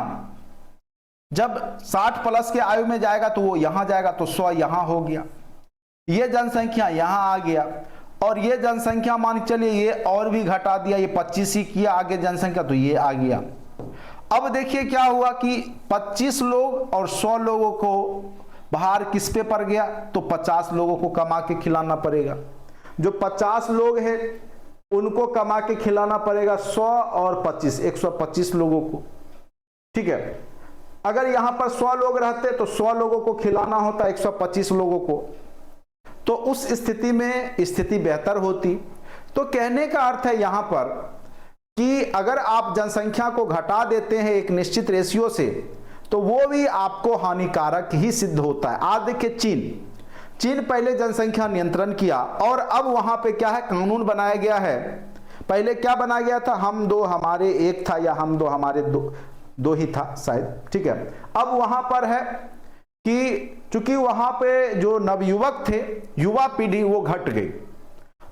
जब 60 प्लस के आयु में जाएगा तो वो यहां जाएगा, तो 100 यहां हो गया, ये जनसंख्या यहां आ गया, और ये जनसंख्या मान के चलिए ये और भी घटा दिया, ये 25 ही किया आगे जनसंख्या, तो ये आ गया। अब देखिए क्या हुआ कि 25 लोग और 100 लोगों को बाहर किस पे पड़ गया, तो 50 लोगों को कमा के खिलाना पड़ेगा। जो 50 लोग हैं उनको कमा के खिलाना पड़ेगा 100 और 25, 125 लोगों को, ठीक है। अगर यहां पर 100 लोग रहते तो 100 लोगों को खिलाना होता 125 लोगों को, तो उस स्थिति में स्थिति बेहतर होती। तो कहने का अर्थ है यहां पर कि अगर आप जनसंख्या को घटा देते हैं एक निश्चित रेशियो से, तो वो भी आपको हानिकारक ही सिद्ध होता है। आज देखिए चीन पहले जनसंख्या नियंत्रण किया, और अब वहां पे क्या है, कानून बनाया गया है। पहले क्या बनाया गया था, हम दो हमारे एक था, या हम दो हमारे दो ही था शायद, ठीक है। अब वहां पर है कि चूंकि वहां पे जो नवयुवक थे, युवा पीढ़ी वो घट गई,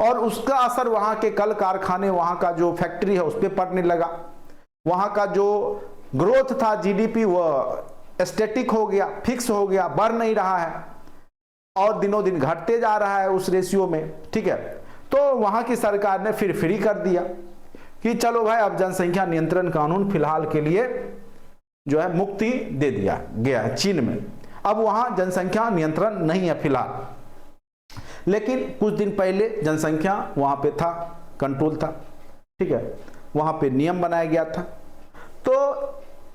और उसका असर वहां के कल कारखाने, वहां का जो फैक्ट्री है उस पर पड़ने लगा। वहां का जो ग्रोथ था जीडीपी वो स्टैटिक हो गया, फिक्स हो गया, बढ़ नहीं रहा है, और दिनों दिन घटते जा रहा है उस रेशियो में, ठीक है। तो वहां की सरकार ने फिर फ्री कर दिया कि चलो भाई अब जनसंख्या नियंत्रण कानून फिलहाल के लिए जो है मुक्ति दे दिया गया है चीन में। अब वहां जनसंख्या नियंत्रण नहीं है फिलहाल, लेकिन कुछ दिन पहले जनसंख्या वहां पे था, कंट्रोल था, ठीक है, वहां पे नियम बनाया गया था। तो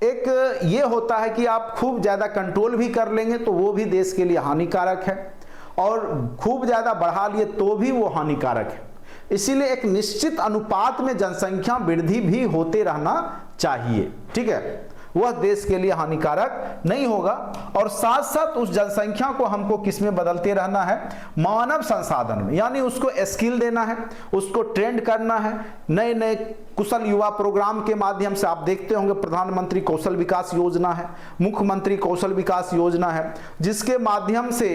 एक ये होता है कि आप खूब ज्यादा कंट्रोल भी कर लेंगे तो वो भी देश के लिए हानिकारक है, और खूब ज्यादा बढ़ा लिए तो भी वो हानिकारक है। इसीलिए एक निश्चित अनुपात में जनसंख्या वृद्धि भी होते रहना चाहिए, ठीक है, वह देश के लिए हानिकारक नहीं होगा। और साथ साथ उस जनसंख्या को हमको किस में बदलते रहना है, मानव संसाधन में, यानी उसको स्किल देना है, उसको ट्रेंड करना है। नए नए कुशल युवा प्रोग्राम के माध्यम से आप देखते होंगे प्रधानमंत्री कौशल विकास योजना है, मुख्यमंत्री कौशल विकास योजना है, जिसके माध्यम से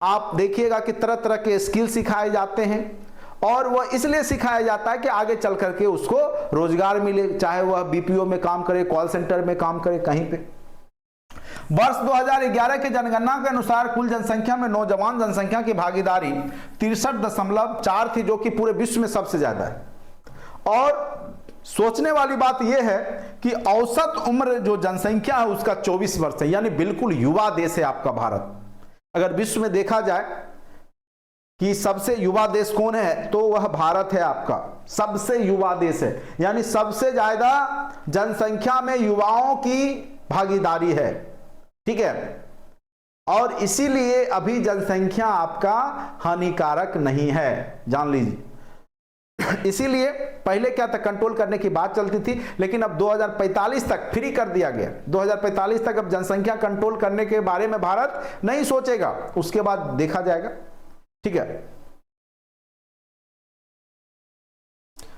आप देखिएगा कि तरह तरह के स्किल सिखाए जाते हैं, और वह इसलिए सिखाया जाता है कि आगे चल करके उसको रोजगार मिले, चाहे वह बीपीओ में काम करे, कॉल सेंटर में काम करे, कहीं पे। वर्ष 2011 के जनगणना के अनुसार कुल जनसंख्या में नौजवान जनसंख्या की भागीदारी 63.4 थी, जो कि पूरे विश्व में सबसे ज्यादा है। और सोचने वाली बात यह है कि औसत उम्र जो जनसंख्या है उसका 24 वर्ष है, यानी बिल्कुल युवा देश है आपका भारत। अगर विश्व में देखा जाए कि सबसे युवा देश कौन है, तो वह भारत है आपका, सबसे युवा देश है, यानी सबसे ज्यादा जनसंख्या में युवाओं की भागीदारी है, ठीक है। और इसीलिए अभी जनसंख्या आपका हानिकारक नहीं है, जान लीजिए। इसीलिए पहले क्या था, कंट्रोल करने की बात चलती थी, लेकिन अब 2045 तक फ्री कर दिया गया। 2045 तक अब जनसंख्या कंट्रोल करने के बारे में भारत नहीं सोचेगा, उसके बाद देखा जाएगा, ठीक है।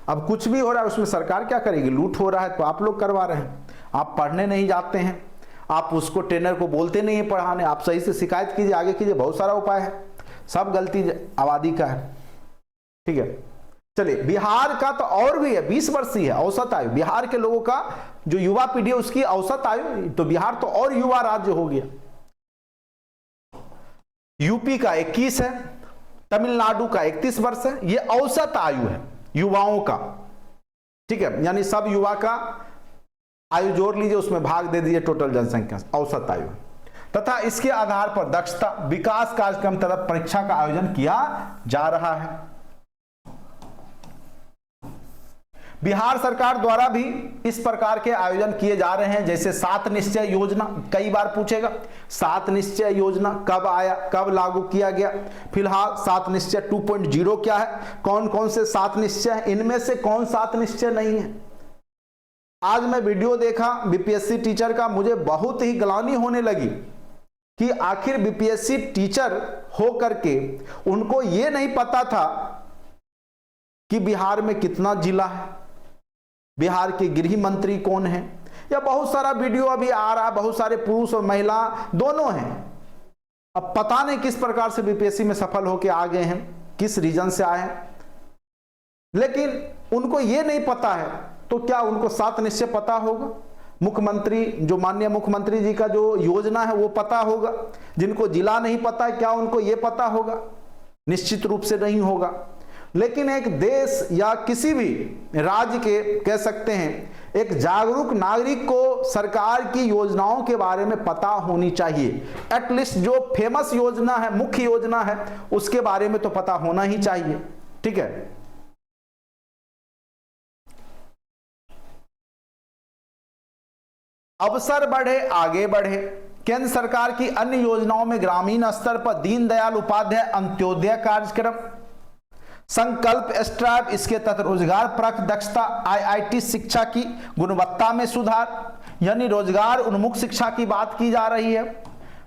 अब कुछ भी हो रहा है उसमें सरकार क्या करेगी, लूट हो रहा है तो आप लोग करवा रहे हैं। आप पढ़ने नहीं जाते हैं, आप उसको ट्रेनर को बोलते नहीं है पढ़ाने, आप सही से शिकायत कीजिए, आगे कीजिए, बहुत सारा उपाय है, सब गलती आबादी का है, ठीक है। चलिए, बिहार का तो और भी है, 20 वर्ष ही है औसत आयु बिहार के लोगों का, जो युवा पीढ़ी है उसकी औसत आयु, तो बिहार तो और युवा राज्य हो गया। यूपी का 21 है, तमिलनाडु का 31 वर्ष है, ये औसत आयु है युवाओं का, ठीक है, यानी सब युवा का आयु जोड़ लीजिए, उसमें भाग दे दीजिए टोटल जनसंख्या, औसत आयु। तथा इसके आधार पर दक्षता विकास कार्यक्रम तथा परीक्षा का आयोजन किया जा रहा है। बिहार सरकार द्वारा भी इस प्रकार के आयोजन किए जा रहे हैं, जैसे 7 निश्चय योजना, कई बार पूछेगा 7 निश्चय योजना कब आया, कब लागू किया गया। फिलहाल 7 निश्चय 2.0 क्या है, कौन कौन से 7 निश्चय हैं, इनमें से कौन 7 निश्चय नहीं है। आज मैं वीडियो देखा बीपीएससी टीचर का, मुझे बहुत ही ग्लानि होने लगी कि आखिर बीपीएससी टीचर हो करके उनको ये नहीं पता था कि बिहार में कितना जिला है, बिहार के गृह मंत्री कौन है, या बहुत सारा वीडियो अभी आ रहा है, बहुत सारे पुरुष और महिला दोनों हैं। अब पता नहीं किस प्रकार से बीपीएससी में सफल होकर आ गए हैं, किस रीजन से आए हैं, लेकिन उनको ये नहीं पता है तो क्या उनको 7 निश्चय पता होगा? मुख्यमंत्री, जो माननीय मुख्यमंत्री जी का जो योजना है वो पता होगा? जिनको जिला नहीं पता है क्या उनको ये पता होगा? निश्चित रूप से नहीं होगा। लेकिन एक देश या किसी भी राज्य के कह सकते हैं एक जागरूक नागरिक को सरकार की योजनाओं के बारे में पता होनी चाहिए। एटलीस्ट जो फेमस योजना है, मुख्य योजना है, उसके बारे में तो पता होना ही चाहिए। ठीक है, अवसर बढ़े आगे बढ़े। केंद्र सरकार की अन्य योजनाओं में ग्रामीण स्तर पर दीनदयाल उपाध्याय अंत्योदय कार्यक्रम, संकल्प स्ट्राइप, इसके तहत रोजगार परक दक्षता, आईआईटी शिक्षा की गुणवत्ता में सुधार, यानी रोजगार उन्मुख शिक्षा की बात की जा रही है।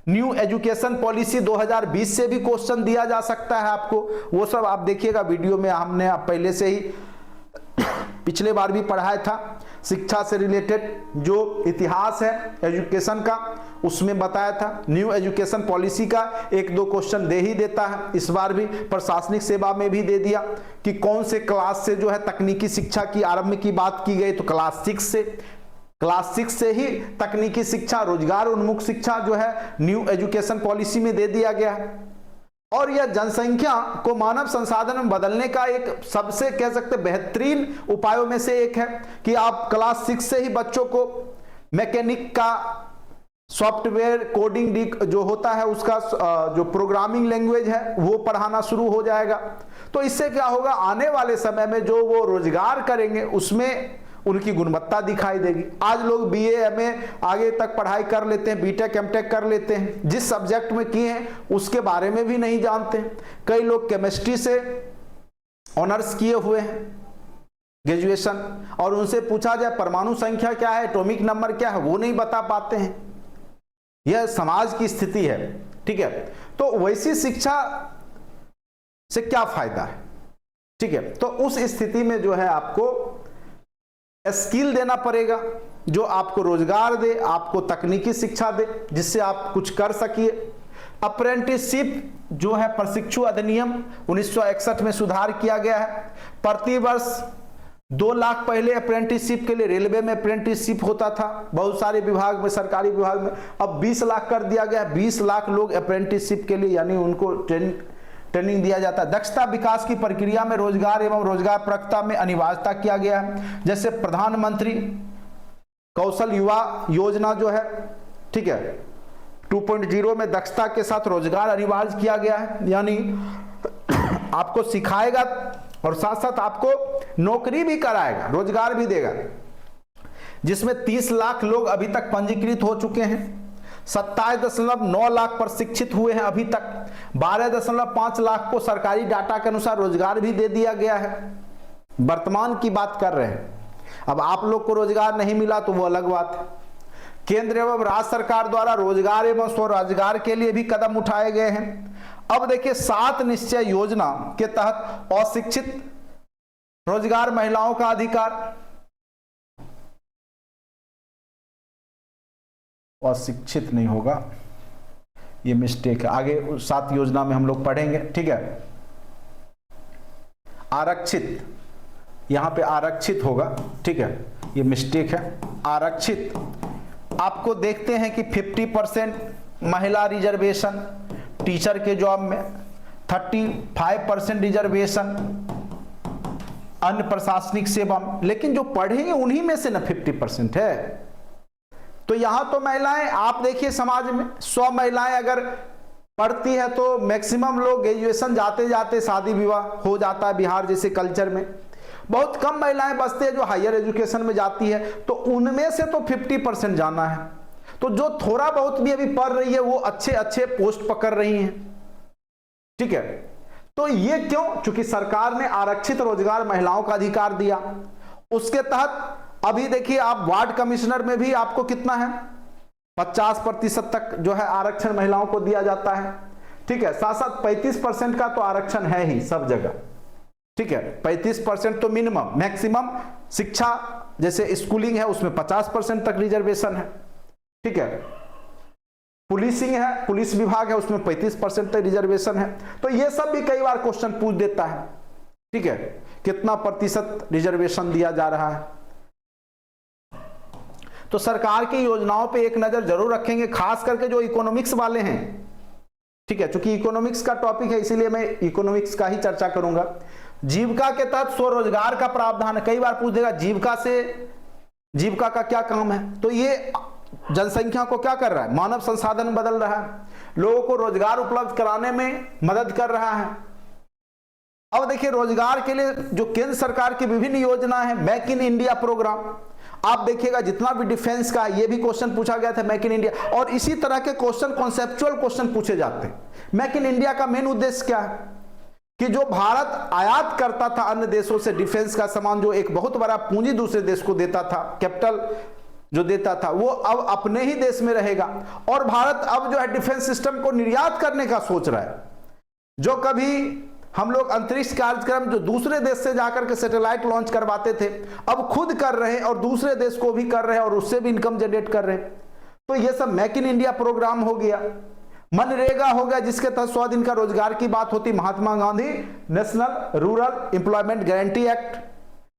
न्यू एजुकेशन पॉलिसी 2020 से भी क्वेश्चन दिया जा सकता है आपको, वो सब आप देखिएगा वीडियो में, हमने पहले से ही पिछले बार भी पढ़ाया था। शिक्षा से रिलेटेड जो इतिहास है एजुकेशन का उसमें बताया था। न्यू एजुकेशन पॉलिसी का 1-2 क्वेश्चन दे ही देता है, इस बार भी प्रशासनिक सेवा में भी दे दिया कि कौन से क्लास से जो है तकनीकी शिक्षा की आरंभ की बात की गई, तो क्लास 6 से ही तकनीकी शिक्षा, रोजगार उन्मुख शिक्षा जो है न्यू एजुकेशन पॉलिसी में दे दिया गया है। और यह जनसंख्या को मानव संसाधन में बदलने का एक सबसे कह सकते बेहतरीन उपायों में से एक है कि आप क्लास 6 से ही बच्चों को मैकेनिक का, सॉफ्टवेयर कोडिंग जो होता है उसका जो प्रोग्रामिंग लैंग्वेज है वो पढ़ाना शुरू हो जाएगा। तो इससे क्या होगा, आने वाले समय में जो वो रोजगार करेंगे उसमें उनकी गुणवत्ता दिखाई देगी। आज लोग बीए एमए आगे तक पढ़ाई कर लेते हैं, बीटेक एमटेक कर लेते हैं, जिस सब्जेक्ट में किए हैं उसके बारे में भी नहीं जानते। कई लोग केमिस्ट्री से ऑनर्स किए हुए हैं ग्रेजुएशन, और उनसे पूछा जाए परमाणु संख्या क्या है, एटॉमिक नंबर क्या है, वो नहीं बता पाते हैं। यह समाज की स्थिति है। ठीक है, तो वैसी शिक्षा से क्या फायदा है? ठीक है, तो उस स्थिति में जो है आपको स्किल देना पड़ेगा जो आपको रोजगार दे, आपको तकनीकी शिक्षा दे, जिससे आप कुछ कर सकिए। अप्रेंटिसशिप जो है प्रशिक्षु अधिनियम 1961 में सुधार किया गया है। प्रति वर्ष 2 लाख पहले अप्रेंटिसशिप के लिए रेलवे में अप्रेंटिसशिप होता था, बहुत सारे विभाग में, सरकारी विभाग में, अब 20 लाख कर दिया गया। 20 लाख लोग अप्रेंटिसशिप के लिए यानी उनको ट्रेनिंग दिया जाता है। दक्षता विकास की प्रक्रिया में रोजगार एवं रोजगार परकता में अनिवार्यता किया गया है, जैसे प्रधानमंत्री कौशल युवा योजना जो है, ठीक है, 2.0 में दक्षता के साथ रोजगार अनिवार्य किया गया है, यानी आपको सिखाएगा और साथ साथ आपको नौकरी भी कराएगा, रोजगार भी देगा, जिसमें 30 लाख लोग अभी तक पंजीकृत हो चुके हैं। 27.9 लाख प्रशिक्षित हुए हैं अभी तक। 12.5 लाख को सरकारी डाटा के अनुसार रोजगार भी दे दिया गया है। वर्तमान की बात कर रहे हैं, अब आप लोग को रोजगार नहीं मिला तो वो अलग बात है। केंद्र एवं राज्य सरकार द्वारा रोजगार एवं स्वरोजगार के लिए भी कदम उठाए गए हैं। अब देखिए 7 निश्चय योजना के तहत अशिक्षित रोजगार, महिलाओं का अधिकार, अशिक्षित नहीं होगा, ये मिस्टेक है, आगे 7 योजना में हम लोग पढ़ेंगे। ठीक है, आरक्षित, यहां पे आरक्षित होगा, ठीक है, ये मिस्टेक है। आरक्षित आपको देखते हैं कि 50% महिला रिजर्वेशन टीचर के जॉब में, 35% रिजर्वेशन अन्य प्रशासनिक सेवा में, लेकिन जो पढ़ेंगे उन्हीं में से ना 50% है। तो यहां तो महिलाएं, आप देखिए समाज में 100 महिलाएं अगर पढ़ती है तो मैक्सिमम लोग ग्रेजुएशन जाते जाते शादी विवाह हो जाता है बिहार जैसे कल्चर में। बहुत कम महिलाएं बचती है जो हायर एजुकेशन में जाती है, तो उनमें से तो 50% जाना है। तो जो थोड़ा बहुत भी अभी पढ़ रही है वो अच्छे अच्छे पोस्ट पकड़ रही हैं, ठीक है। तो ये क्यों? क्योंकि सरकार ने आरक्षित रोजगार महिलाओं का अधिकार दिया। उसके तहत अभी देखिए आप वार्ड कमिश्नर में भी आपको कितना है, 50% तक जो है आरक्षण महिलाओं को दिया जाता है, ठीक है। साथ साथ 35% का तो आरक्षण है ही सब जगह, ठीक है। 35% तो मिनिमम, मैक्सिमम शिक्षा जैसे स्कूलिंग है उसमें 50% तक रिजर्वेशन है, ठीक है। पुलिसिंग है, पुलिस विभाग है, उसमें 35% तक रिजर्वेशन है। तो ये सब भी कई बार क्वेश्चन पूछ देता है, ठीक है, कितना प्रतिशत रिजर्वेशन दिया जा रहा है। तो सरकार की योजनाओं पे एक नजर जरूर रखेंगे, खास करके जो इकोनॉमिक्स वाले हैं, ठीक है। चूंकि इकोनॉमिक्स का टॉपिक है इसीलिए मैं इकोनॉमिक्स का ही चर्चा करूंगा। जीविका के तहत स्वरोजगार का प्रावधान है, कई बार पूछ देगा जीविका से, जीविका का क्या काम है। तो ये जनसंख्या को क्या कर रहा है, मानव संसाधन बदल रहा है, लोगों को रोजगार उपलब्ध कराने में मदद कर रहा है। अब देखिए रोजगार के लिए जो केंद्र सरकार की विभिन्न योजना है, मेक इन इंडिया प्रोग्राम, आप देखिएगा जितना भी डिफेंस का, ये भी क्वेश्चन पूछा गया था मेक इन इंडिया, और इसी तरह के क्वेश्चन कॉन्सेप्चुअल क्वेश्चन पूछे जाते हैं। मेक इन इंडिया का मेन उद्देश्य क्या है कि जो भारत आयात करता था अन्य देशों से डिफेंस का सामान, जो एक बहुत बड़ा पूंजी दूसरे देश को देता था, कैपिटल जो देता था, वो अब अपने ही देश में रहेगा। और भारत अब जो है डिफेंस सिस्टम को निर्यात करने का सोच रहा है। जो कभी हम लोग अंतरिक्ष कार्यक्रम जो दूसरे देश से जाकर के सैटेलाइट लॉन्च करवाते थे, अब खुद कर रहे हैं और दूसरे देश को भी कर रहे हैं और उससे भी इनकम जनरेट कर रहे हैं। तो ये सब मेक इन इंडिया प्रोग्राम हो गया। मनरेगा हो गया जिसके तहत 100 दिन का रोजगार की बात होती। Mahatma Gandhi national rural employment guarantee act,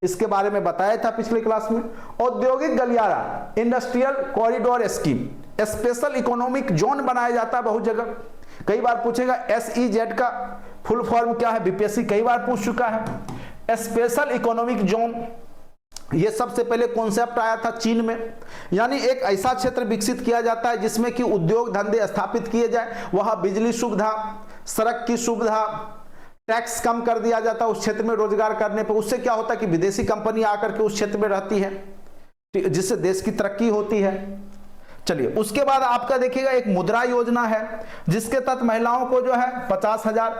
इसके बारे में बताया था पिछले क्लास में। औद्योगिक गलियारा, industrial corridor scheme, special economic zone बनाया जाता है बहुत जगह। कई बार पूछेगा SEZ का फुल फॉर्म क्या है, बीपीएससी कई बार पूछ चुका है। स्पेशल इकोनॉमिक जोन, ये सबसे पहले कॉन्सेप्ट आया था चीन में, यानी एक ऐसा क्षेत्र विकसित किया जाता है जिसमें कि उद्योग धंधे स्थापित किए जाए, वहां बिजली सुविधा, सड़क की सुविधा, टैक्स कम कर दिया जाता है उस क्षेत्र में रोजगार करने पर। उससे क्या होता है कि विदेशी कंपनी आकर के उस क्षेत्र में रहती है, जिससे देश की तरक्की होती है। चलिए उसके बाद आपका देखिएगा एक मुद्रा योजना है जिसके तहत महिलाओं को जो है 50,000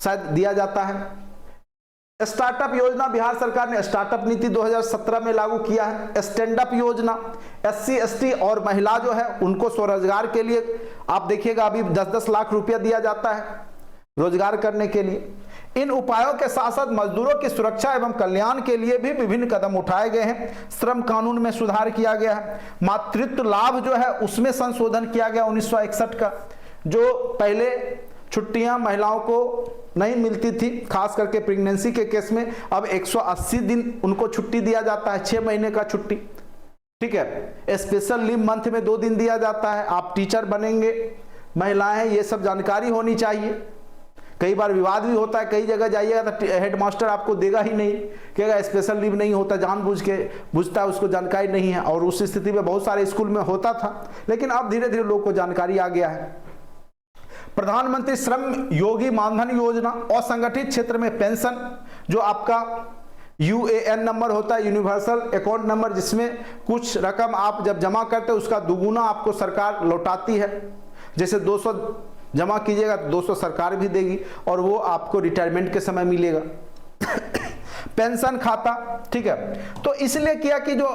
शायद दिया जाता है। स्टार्टअप योजना, बिहार सरकार ने स्टार्टअप नीति 2017 में लागू किया है। स्टैंड अप योजना, SC ST और महिला जो है उनको स्वरोजगार के लिए आप देखिएगा अभी 10-10 लाख रुपया दिया जाता है रोजगार करने के लिए। इन उपायों के साथ साथ मजदूरों की सुरक्षा एवं कल्याण के लिए भी विभिन्न कदम उठाए गए हैं। श्रम कानून में सुधार किया गया है। मातृत्व लाभ जो है उसमें संशोधन किया गया 1961 का। जो पहले छुट्टियां महिलाओं को नहीं मिलती थी, खास करके प्रेगनेंसी के केस में, अब 180 दिन उनको छुट्टी दिया जाता है, 6 महीने का छुट्टी, ठीक है। स्पेशल लीव मंथ में 2 दिन दिया जाता है। आप टीचर बनेंगे महिलाएं, ये सब जानकारी होनी चाहिए। कई बार विवाद भी होता है, कई जगह जाइएगा तो हेडमास्टर आपको देगा ही नहीं, कहेगा स्पेशल लीव नहीं होता, जानबूझ के बुझता है, उसको जानकारी नहीं है। और उस स्थिति में बहुत सारे स्कूल में होता था, लेकिन अब धीरे धीरे लोगों को जानकारी आ गया है। प्रधानमंत्री श्रम योगी मानधन योजना, असंगठित क्षेत्र में पेंशन, जो आपका UAN नंबर होता है, यूनिवर्सल अकाउंट नंबर, जिसमें कुछ रकम आप जब जमा करते हैं उसका दुगुना आपको सरकार लौटाती है। जैसे 200 जमा कीजिएगा तो 200 सरकार भी देगी और वो आपको रिटायरमेंट के समय मिलेगा। पेंशन खाता, ठीक है। तो इसलिए किया कि जो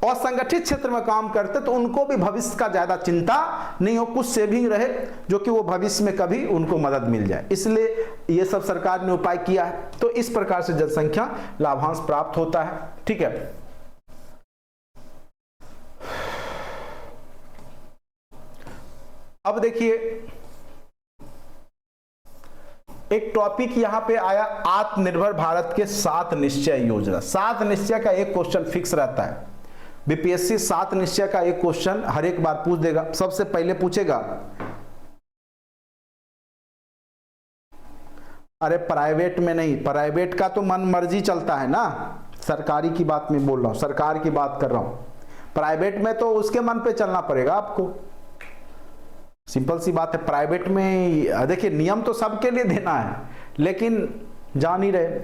असंगठित क्षेत्र में काम करते तो उनको भी भविष्य का ज्यादा चिंता नहीं हो, कुछ सेविंग रहे जो कि वो भविष्य में कभी उनको मदद मिल जाए, इसलिए ये सब सरकार ने उपाय किया है। तो इस प्रकार से जनसंख्या लाभांश प्राप्त होता है, ठीक है। अब देखिए एक टॉपिक यहां पे आया, आत्मनिर्भर भारत के 7 निश्चय योजना। 7 निश्चय का एक क्वेश्चन फिक्स रहता है, बीपीएससी 7 निश्चय का एक क्वेश्चन हर एक बार पूछ देगा। सबसे पहले पूछेगा, अरे प्राइवेट में नहीं, प्राइवेट का तो मन मर्जी चलता है ना, सरकारी की बात में बोल रहा हूं, सरकार की बात कर रहा हूं। प्राइवेट में तो उसके मन पे चलना पड़ेगा आपको, सिंपल सी बात है। प्राइवेट में देखिए नियम तो सबके लिए देना है, लेकिन जान ही रहे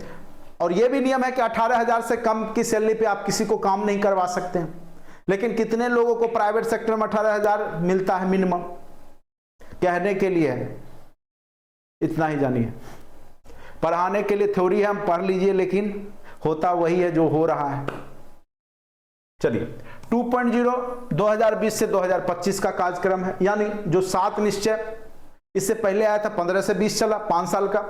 और यह भी नियम है कि 18,000 से कम की सैलरी पे आप किसी को काम नहीं करवा सकते हैं। लेकिन कितने लोगों को प्राइवेट सेक्टर में 18,000 मिलता है मिनिमम? कहने के लिए है, इतना ही जानिए। पढ़ाने के लिए थ्योरी है, हम पढ़ लीजिए, लेकिन होता वही है जो हो रहा है। चलिए 2.0 2020 से 2025 का कार्यक्रम है, यानी जो 7 निश्चय इससे पहले आया था 15 से 20 चला, 5 साल का।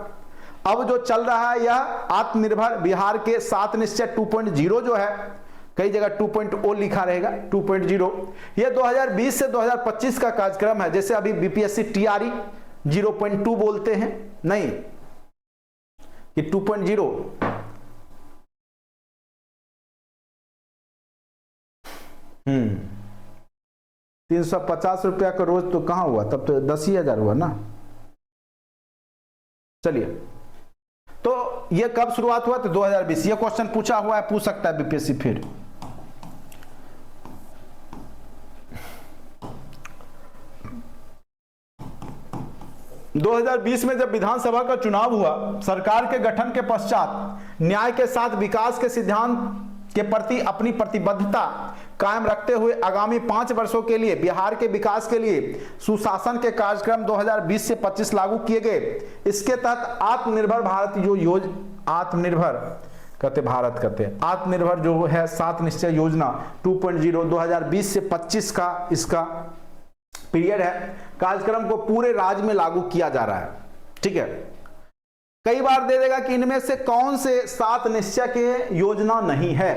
अब जो चल रहा है यह आत्मनिर्भर बिहार के 7 निश्चय 2.0 जो है, कई जगह 2.0 लिखा रहेगा, 2.0 यह 2020 से 2025 का कार्यक्रम है। जैसे अभी बीपीएससी टीआरई 0.2 बोलते हैं, नहीं कि 2.0। 350 रुपया का रोज तो कहां हुआ, तब तो 10,000 हुआ ना। चलिए, तो ये कब शुरुआत हुआ? तो 2020। ये क्वेश्चन पूछा हुआ है, पूछ सकता है बीपीएससी फिर। दो 2020 में जब विधानसभा का चुनाव हुआ, सरकार के गठन के पश्चात न्याय के साथ विकास के सिद्धांत के प्रति अपनी प्रतिबद्धता कायम रखते हुए आगामी 5 वर्षों के लिए बिहार के विकास के लिए सुशासन के कार्यक्रम 2020 से 25 लागू किए गए। इसके तहत आत्मनिर्भर भारत आत्मनिर्भर जो है 7 निश्चय योजना 2.0 2020 से 25 का इसका पीरियड है। कार्यक्रम को पूरे राज्य में लागू किया जा रहा है। ठीक है, कई बार दे देगा कि इनमें से कौन से 7 निश्चय के योजना नहीं है।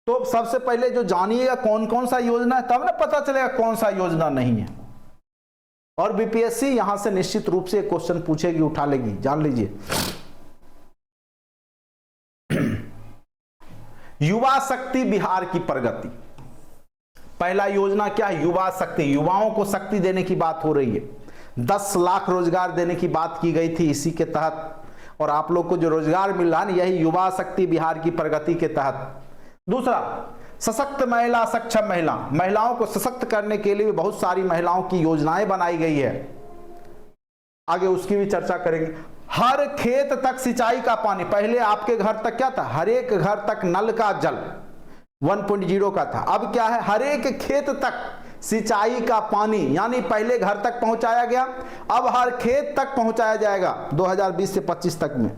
तो सबसे पहले जो जानिएगा कौन कौन सा योजना है, तब ना पता चलेगा कौन सा योजना नहीं है। और बीपीएससी यहां से निश्चित रूप से क्वेश्चन पूछेगी, उठा लेगी, जान लीजिए। युवा शक्ति बिहार की प्रगति, पहला योजना क्या है? युवा शक्ति। युवाओं को शक्ति देने की बात हो रही है। 10 लाख रोजगार देने की बात की गई थी इसी के तहत, और आप लोग को जो रोजगार मिल रहा है यही युवा शक्ति बिहार की प्रगति के तहत। दूसरा, सशक्त महिला, सक्षम महिला। महिलाओं को सशक्त करने के लिए बहुत सारी महिलाओं की योजनाएं बनाई गई है, आगे उसकी भी चर्चा करेंगे। हर खेत तक सिंचाई का पानी, पहले आपके घर तक क्या था? हर एक घर तक नल का जल 1.0 का था। अब क्या है? हर एक खेत तक सिंचाई का पानी, यानी पहले घर तक पहुंचाया गया, अब हर खेत तक पहुंचाया जाएगा 2020 से 25 तक में।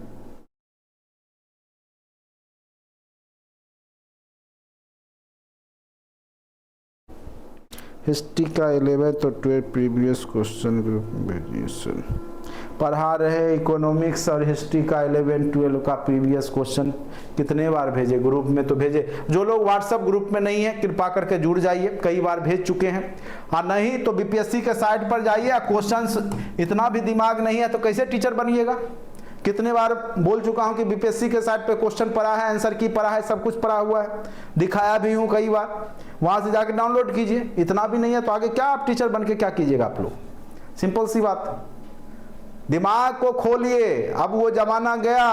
हिस्ट्री का 11th और 12th previous question group variation पढ़ा रहे। इकोनॉमिक्स और हिस्ट्री का 11, 12 का प्रीवियस क्वेश्चन कितने बार भेजे ग्रुप में? तो भेजे। जो लोग व्हाट्सएप ग्रुप में नहीं है कृपा करके जुड़ जाइए, कई बार भेज चुके हैं। हाँ, नहीं तो बीपीएससी के साइट पर जाइए। क्वेश्चंस इतना भी दिमाग नहीं है तो कैसे टीचर बनिएगा? कितने बार बोल चुका हूं कि बीपीएससी के साइट पे क्वेश्चन पढ़ा है, आंसर की पढ़ा है, सब कुछ पढ़ा हुआ है, दिखाया भी हूं कई बार। वहां से जाके डाउनलोड कीजिए। इतना भी नहीं है तो आगे क्या आप टीचर बन के क्या कीजिएगा आप लोग? सिंपल सी बात। दिमाग को खोलिए, अब वो जमाना गया।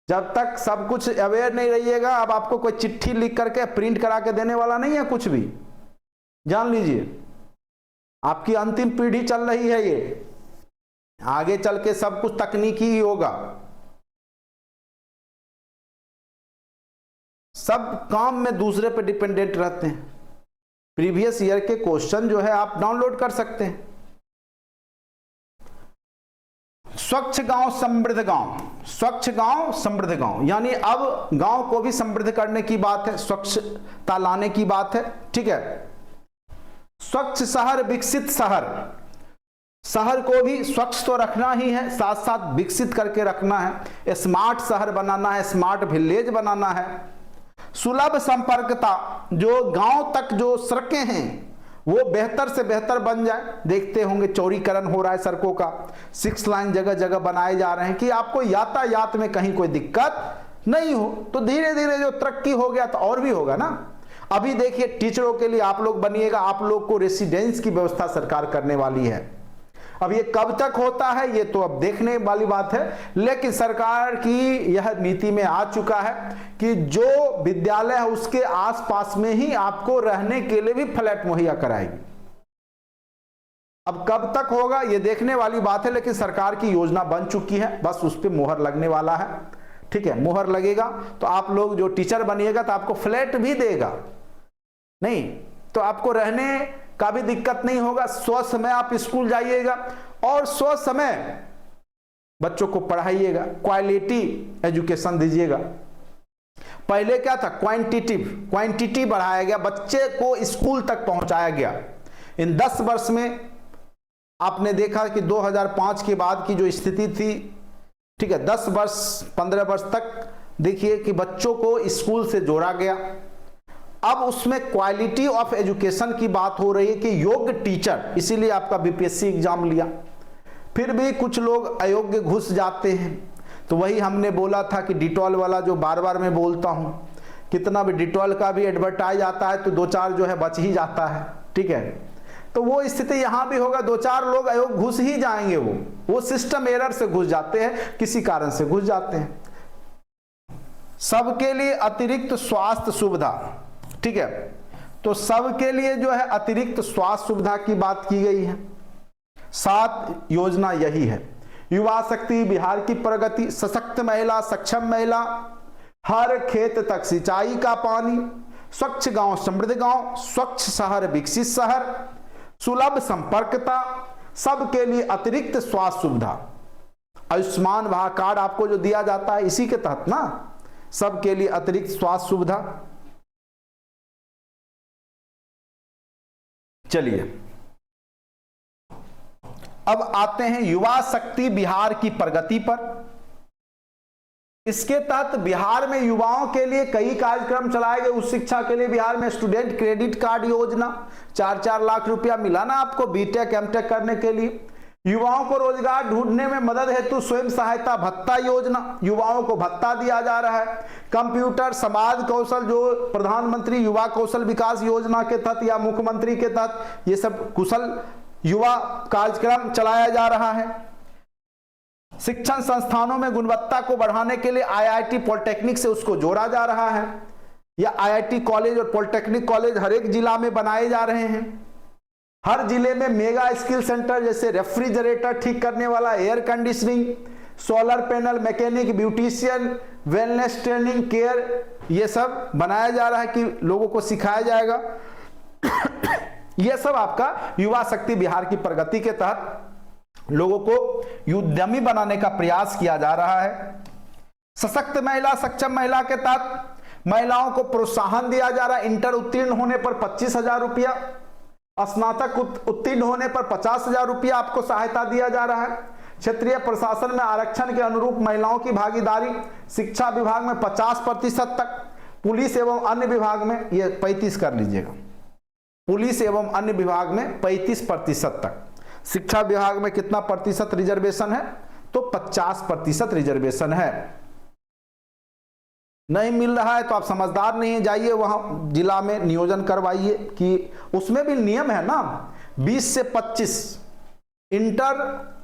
जब तक सब कुछ अवेयर नहीं रहिएगा, अब आपको कोई चिट्ठी लिख करके प्रिंट करा के देने वाला नहीं है कुछ भी, जान लीजिए। आपकी अंतिम पीढ़ी चल रही है ये, आगे चल के सब कुछ तकनीकी ही होगा। सब काम में दूसरे पे डिपेंडेंट रहते हैं। प्रीवियस ईयर के क्वेश्चन जो है आप डाउनलोड कर सकते हैं। स्वच्छ गांव समृद्ध गांव, स्वच्छ गांव समृद्ध गांव, यानी अब गांव को भी समृद्ध करने की बात है, स्वच्छता लाने की बात है। ठीक है, स्वच्छ शहर विकसित शहर, शहर को भी स्वच्छ तो रखना ही है, साथ साथ विकसित करके रखना है। स्मार्ट शहर बनाना है, स्मार्ट विलेज बनाना है। सुलभ संपर्कता, जो गांव तक जो सड़कें हैं वो बेहतर से बेहतर बन जाए। देखते होंगे चौड़ीकरण हो रहा है सड़कों का, 6 लाइन जगह जगह बनाए जा रहे हैं कि आपको यातायात में कहीं कोई दिक्कत नहीं हो। तो धीरे धीरे जो तरक्की हो गया तो और भी होगा ना। अभी देखिए टीचरों के लिए आप लोग बनिएगा, आप लोग को रेसिडेंस की व्यवस्था सरकार करने वाली है। अब ये कब तक होता है ये तो अब देखने वाली बात है, लेकिन सरकार की यह नीति में आ चुका है कि जो विद्यालय है उसके आसपास में ही आपको रहने के लिए भी फ्लैट मुहैया कराएगी। अब कब तक होगा ये देखने वाली बात है, लेकिन सरकार की योजना बन चुकी है, बस उस पर मुहर लगने वाला है। ठीक है, मुहर लगेगा तो आप लोग जो टीचर बनिएगा तो आपको फ्लैट भी देगा, नहीं तो आपको रहने का भी दिक्कत नहीं होगा। स्व समय आप स्कूल जाइएगा और स्व समय बच्चों को पढ़ाइएगा, क्वालिटी एजुकेशन दीजिएगा। पहले क्या था, क्वांटिटी बढ़ाया गया, बच्चे को स्कूल तक पहुंचाया गया। इन 10 वर्ष में आपने देखा कि 2005 के बाद की जो स्थिति थी, ठीक है, 10 वर्ष 15 वर्ष तक देखिए कि बच्चों को स्कूल से जोड़ा गया। अब उसमें क्वालिटी ऑफ एजुकेशन की बात हो रही है कि योग्य टीचर, इसीलिए आपका बीपीएससी एग्जाम लिया। फिर भी कुछ लोग अयोग्य घुस जाते हैं, तो वही हमने बोला था कि डिटॉल वाला जो बार बार मैं बोलता हूं, कितना भी डिटॉल का भी एडवर्टाइज आता है तो 2-4 जो है बच ही जाता है। ठीक है, तो वो स्थिति यहां भी होगा, 2-4 लोग अयोग्य घुस ही जाएंगे। वो सिस्टम एरर से घुस जाते हैं, किसी कारण से घुस जाते हैं। सबके लिए अतिरिक्त स्वास्थ्य सुविधा, ठीक है, तो सबके लिए जो है अतिरिक्त स्वास्थ्य सुविधा की बात की गई है। 7 योजना यही है, युवा शक्ति, बिहार की प्रगति, सशक्त महिला, सक्षम महिला, हर खेत तक सिंचाई का पानी, स्वच्छ गांव समृद्ध गांव, स्वच्छ शहर विकसित शहर, सुलभ संपर्कता, सबके लिए अतिरिक्त स्वास्थ्य सुविधा। आयुष्मान भारत कार्ड आपको जो दिया जाता है इसी के तहत ना, सबके लिए अतिरिक्त स्वास्थ्य सुविधा। चलिए अब आते हैं युवा शक्ति बिहार की प्रगति पर। इसके तहत बिहार में युवाओं के लिए कई कार्यक्रम चलाए गए। उच्च शिक्षा के लिए बिहार में स्टूडेंट क्रेडिट कार्ड योजना, 4-4 लाख रुपया मिला ना आपको बीटेक एमटेक करने के लिए। युवाओं को रोजगार ढूंढने में मदद हेतु स्वयं सहायता भत्ता योजना, युवाओं को भत्ता दिया जा रहा है। कंप्यूटर समाज कौशल जो प्रधानमंत्री युवा कौशल विकास योजना के तहत या मुख्यमंत्री के तहत ये सब कुशल युवा कार्यक्रम चलाया जा रहा है। शिक्षण संस्थानों में गुणवत्ता को बढ़ाने के लिए आईआईटी पॉलिटेक्निक से उसको जोड़ा जा रहा है, या आईआईटी कॉलेज और पॉलिटेक्निक कॉलेज हर एक जिला में बनाए जा रहे हैं। हर जिले में मेगा स्किल सेंटर जैसे रेफ्रिजरेटर ठीक करने वाला, air conditioning, solar panel, mechanic, beautician, wellness training, care, ये सब बनाया जा रहा है कि लोगों को सिखाया जाएगा। यह सब आपका युवा शक्ति बिहार की प्रगति के तहत लोगों को उद्यमी बनाने का प्रयास किया जा रहा है। सशक्त महिला, सक्षम महिला के तहत महिलाओं को प्रोत्साहन दिया जा रहा है। इंटर उत्तीर्ण होने पर 25,000 रुपया, स्नातक उत्तीर्ण होने पर 50,000 रुपया आपको सहायता दिया जा रहा है। क्षेत्रीय प्रशासन में आरक्षण के अनुरूप महिलाओं की भागीदारी, शिक्षा विभाग में 50% तक, पुलिस एवं अन्य विभाग में ये 35 कर लीजिएगा, पुलिस एवं अन्य विभाग में 35% तक। शिक्षा विभाग में कितना प्रतिशत रिजर्वेशन है, तो 50% रिजर्वेशन है। नहीं मिल रहा है तो आप समझदार नहीं है, जाइए वहां जिला में नियोजन करवाइए कि उसमें भी नियम है ना, 20 से 25 इंटर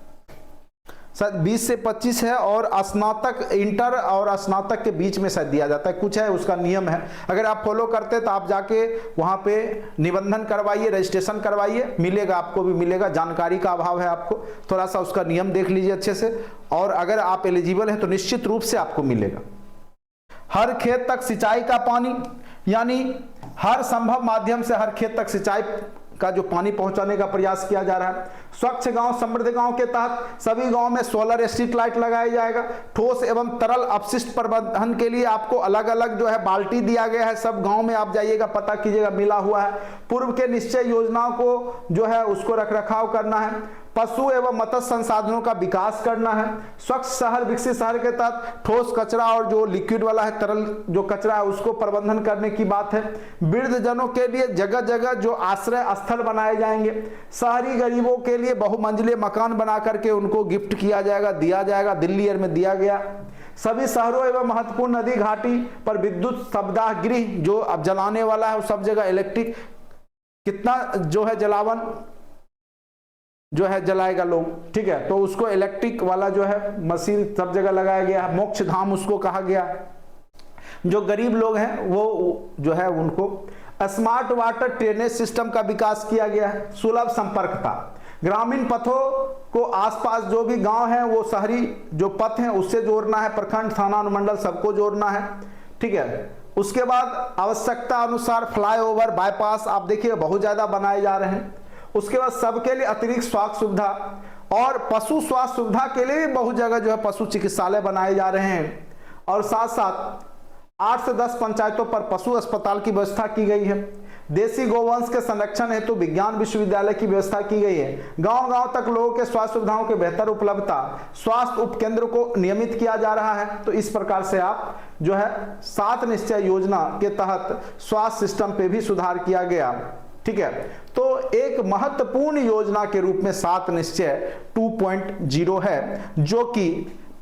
20 से 25 है, और स्नातक इंटर और स्नातक के बीच में शायद दिया जाता है, कुछ है उसका नियम है। अगर आप फॉलो करते तो आप जाके वहां पे निबंधन करवाइए, रजिस्ट्रेशन करवाइए, मिलेगा, आपको भी मिलेगा। जानकारी का अभाव है आपको, थोड़ा सा उसका नियम देख लीजिए अच्छे से, और अगर आप एलिजिबल हैं तो निश्चित रूप से आपको मिलेगा। हर खेत तक सिंचाई का पानी, यानी हर संभव माध्यम से हर खेत तक सिंचाई का जो पानी पहुंचाने का प्रयास किया जा रहा है। स्वच्छ गांव समृद्ध गांव के तहत सभी गांव में सोलर स्ट्रीट लाइट लगाया जाएगा। ठोस एवं तरल अपशिष्ट प्रबंधन के लिए आपको अलग अलग जो है बाल्टी दिया गया है, सब गांव में आप जाइएगा पता कीजिएगा, मिला हुआ है। पूर्व के निश्चय योजनाओं को जो है उसको रखरखाव करना है। पशु एवं मत्स्य संसाधनों का विकास करना है। स्वच्छ शहर विकसित शहर के तहत ठोस कचरा और जो लिक्विड वाला है, तरल जो कचरा है, उसको प्रबंधन करने की बात है। वृद्ध जनों के लिए जगह जगह जो आश्रय स्थल बनाए जाएंगे। शहरी गरीबों के लिए बहुमंजिले मकान बना करके उनको गिफ्ट किया जाएगा, दिया जाएगा, दिल्ली में दिया गया। सभी शहरों एवं महत्वपूर्ण नदी घाटी पर विद्युत शवदाह गृह जो अब जलाने वाला है, सब जगह इलेक्ट्रिक, कितना जो है जलावन जो है जलाएगा लोग, ठीक है, तो उसको इलेक्ट्रिक वाला जो है मशीन सब जगह लगाया गया है। मोक्ष धाम उसको कहा गया। जो गरीब लोग हैं वो जो है उनको स्मार्ट वाटर ड्रेनेज सिस्टम का विकास किया गया है। सुलभ संपर्कता, ग्रामीण पथों को आसपास जो भी गांव है वो शहरी जो पथ हैं उससे जोड़ना है, प्रखंड थाना अनुमंडल सबको जोड़ना है, ठीक है। उसके बाद आवश्यकता अनुसार फ्लाईओवर बाईपास आप देखिए बहुत ज़्यादा बनाए जा रहे हैं। उसके बाद सबके लिए अतिरिक्त स्वास्थ्य सुविधा और पशु स्वास्थ्य सुविधा के लिए भी बहुत जगह जो है पशु चिकित्सालय बनाए जा रहे हैं। और साथ साथ 8 से 10 पंचायतों पर पशु अस्पताल की व्यवस्था की गई है। देसी गोवंश के संरक्षण हेतु तो विज्ञान विश्वविद्यालय की व्यवस्था की गई है। गांव गांव तक लोगों के स्वास्थ्य सुविधाओं की बेहतर उपलब्धता, स्वास्थ्य उपकेंद्र को नियमित किया जा रहा है। तो इस प्रकार से आप जो है 7 निश्चय योजना के तहत स्वास्थ्य सिस्टम पे भी सुधार किया गया, ठीक है। तो एक महत्वपूर्ण योजना के रूप में 7 निश्चय 2.0 है, जो कि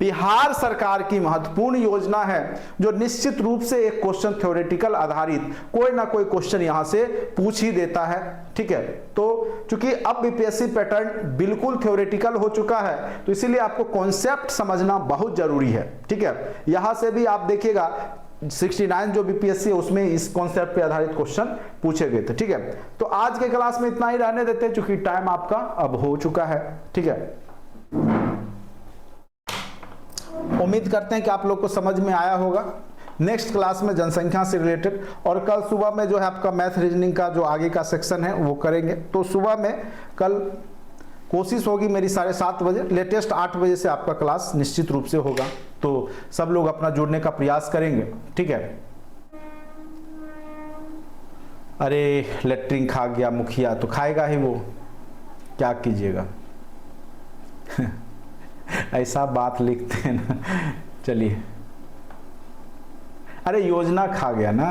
बिहार सरकार की महत्वपूर्ण योजना है, जो निश्चित रूप से एक क्वेश्चन थ्योरेटिकल आधारित कोई ना कोई क्वेश्चन यहां से पूछ ही देता है, ठीक है। तो चूंकि अब बीपीएससी पैटर्न बिल्कुल थ्योरेटिकल हो चुका है, तो इसीलिए आपको कॉन्सेप्ट समझना बहुत जरूरी है, ठीक है। यहां से भी आप देखिएगा 69 जो बीपीएससी है उसमें इस कॉन्सेप्ट पे आधारित क्वेश्चन पूछे गए थे, ठीक है। तो आज के क्लास में इतना ही रहने देते हैं, चूंकि टाइम आपका अब हो चुका है, ठीक है। उम्मीद करते हैं कि आप लोग को समझ में आया होगा। नेक्स्ट क्लास में जनसंख्या से रिलेटेड, और कल सुबह में जो है आपका मैथ रीजनिंग का जो आगे का सेक्शन है वो करेंगे। तो सुबह में कल कोशिश होगी मेरी 7:30 बजे, लेटेस्ट 8 बजे से आपका क्लास निश्चित रूप से होगा। तो सब लोग अपना जुड़ने का प्रयास करेंगे, ठीक है। अरे लेटरिन खा गया मुखिया, तो खाएगा ही वो, क्या कीजिएगा। ऐसा बात लिखते हैं ना। चलिए, अरे योजना खा गया ना।